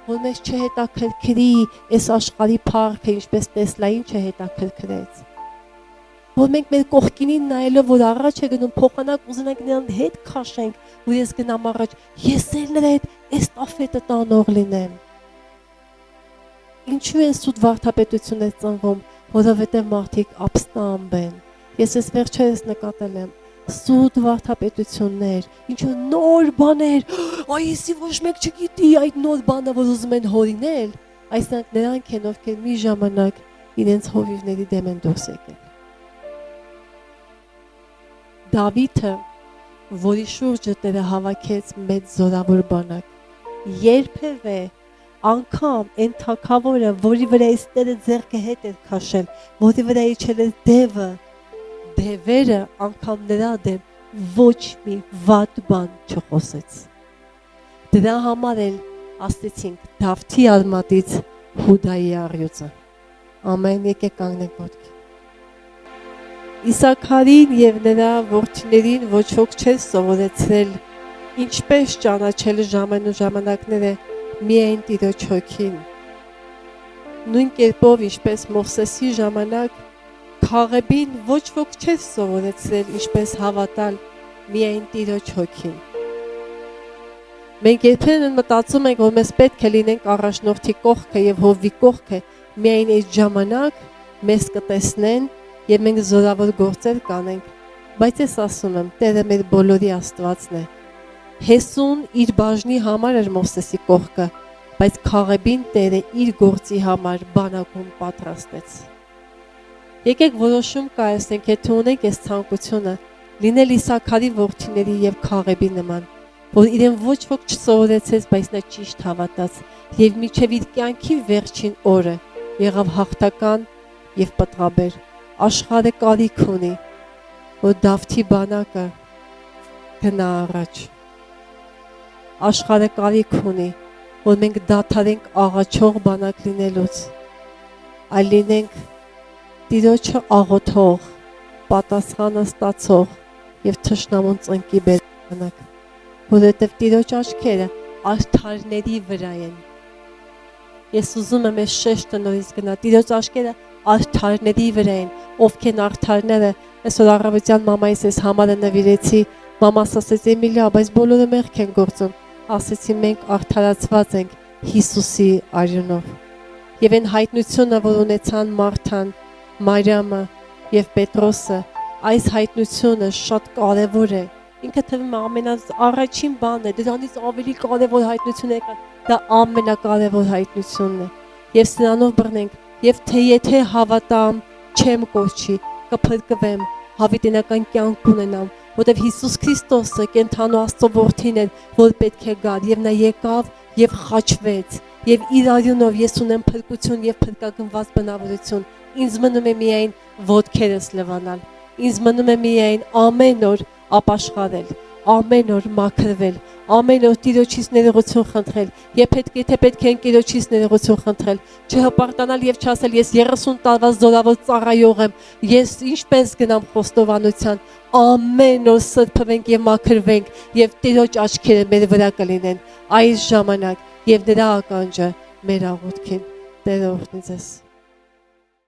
որ մեզ չհետաքրքրի այս աշխարհի փառքը, ինչպես Տեսլային չհետաքրքրեց։ Որ մենք մեր կողքինին նայելով, որ առաջ է գնում, փոխանակ ուզենանք նրան հետ քաշենք, ու ես գնամ առաջ, ես էլ նրա հետ էստաֆետը տանող լինեմ։ Ինչու են սուտ վարդապետություններ ծնվում, որովհետև մարդիկ ապստամբ են։ Ես այս վերջերս նկատել եմ սուտ վարդապետություններ, ինչու նոր բաներ, այսի ոչ մեկ չգիտի այդ նոր բանը, որ ուզում են հորինել, այսինքն նրանք են, ովքեր մի ժամանակ իրենց հովիվների դեմ են դուրս եկել։ Դավիթը, որի շուրջը Տերը հավաքեց մեծ զորավոր բանակ, երբևէ անգամ այն թագավորը, որի վրա այս Տերը ձեռքը հետ էր քաշել, որի վրա իջել էր դևը, դևերը անգամ նրա դեմ ոչ մի վատ բան չխոսեց։ Դրա համար էլ ասեցինք Դավթի արմատից Հուդայի առյուծը։ Ամեն, եկեք կանգնենք ոտքի։ Իսաքարին եւ նրա որդիներին ոչ ոք չէր սովորեցրել ինչպես ճանաչել ժամանակները միայն Տիրոջ հոգին։ Նույն կերպով ինչպես Մովսեսի ժամանակ Քաղեբին ոչ ոք չէր սովորեցրել ինչպես հավատալ միայն Տիրոջ հոգին։ Մենք երբեմն մտածում ենք, որ մեզ պետք է լինենք առաջնորդի կողքը եւ Հովվի կողքը, միայն այդ ժամանակ մեզ կտեսնեն եւ մենք զորավոր գործեր կանենք, բայց ես ասում եմ, Տերը մեր բոլորի Աստվածն է։ Հեսուն իր բաժնի համար էր Մովսեսի կողքը, բայց Քաղեբին Տերը իր գործի համար բանակում պատրաստեց։ Եկեք որոշում կայացնենք, եթե ունենք այս ցանկությունը, լինել Իսաքարի որդիների եւ Քաղեբի նման, որ իրեն ոչ ոք չսովորեցրեց, բայց նա ճիշտ հավատաց եւ մինչեւ իր կյանքի վերջին օրը եղավ հաղթական եւ պտղաբեր։ Աշխարհը կարիք ունի, որ Դավթի բանակը գնա առաջ։ Աշխարհը կարիք ունի, որ մենք դադարենք աղաչող բանակ լինելուց, այլ լինենք Տիրոջը աղոթող, պատասխանը ստացող եւ թշնամուն ծնկի բերանակ, որովհետեւ Տիրոջ աչքերը արդարների վրա են։ Ես ուզում եմ այս շեշտը նորից գնա, Տիրոջ աչքերը արդարների վրա են, ովքեր են արդարները, այսօր առավոտյան մամայիս այս համարը նվիրեցի, մամաս ասեց Էմիլիա, բայց բոլորը մեղք են գործում, ասեցի մենք արդարացված ենք Հիսուսի արյունով։ Եվ այն հայտնությունը, որ ունեցան Մարթան, Մարիամը եւ Պետրոսը, այս հայտնությունը շատ կարևոր է։ Ինքը թվում է ամենաառաջին բանն է, դրանից ավելի կարևոր հայտնություն է, դա ամենակարևոր հայտնությունն է։ Եվ սրանով բռնենք, եւ թե եթե հավատամ, չեմ կորչի, կփրկվեմ, հավիտենական կյանք ունենամ, որտեղ Հիսուս Քրիստոսը կենթանու Աստծո որդին էր, որ պետք է գար, եւ նա եկավ եւ խաչվեց, եւ իր արյունով ես ունեմ փրկություն եւ փրկագնված բնավորություն։ Ինձ մնում է միայն ոտքերս լվանալ, ինձ մնում է միայն ամեն օր ապաշխարել, ամեն օր մաքրվել, ամեն օր Տիրոջից ներողություն խնդրել, եթե պետք է Տիրոջից ներողություն խնդրել, չհպարտանալ եւ չասել ես 30 տարվա զորավոր ծառայող եմ, ես ինչպես գնամ խոստովանության, ամեն օր սրբվենք եւ մաքրվենք եւ Տիրոջ աչքերը մեր վրա կլինեն այս ժամանակ եւ նրա ականջը մեր աղոթքին։ Տերը օրհնի ձեզ։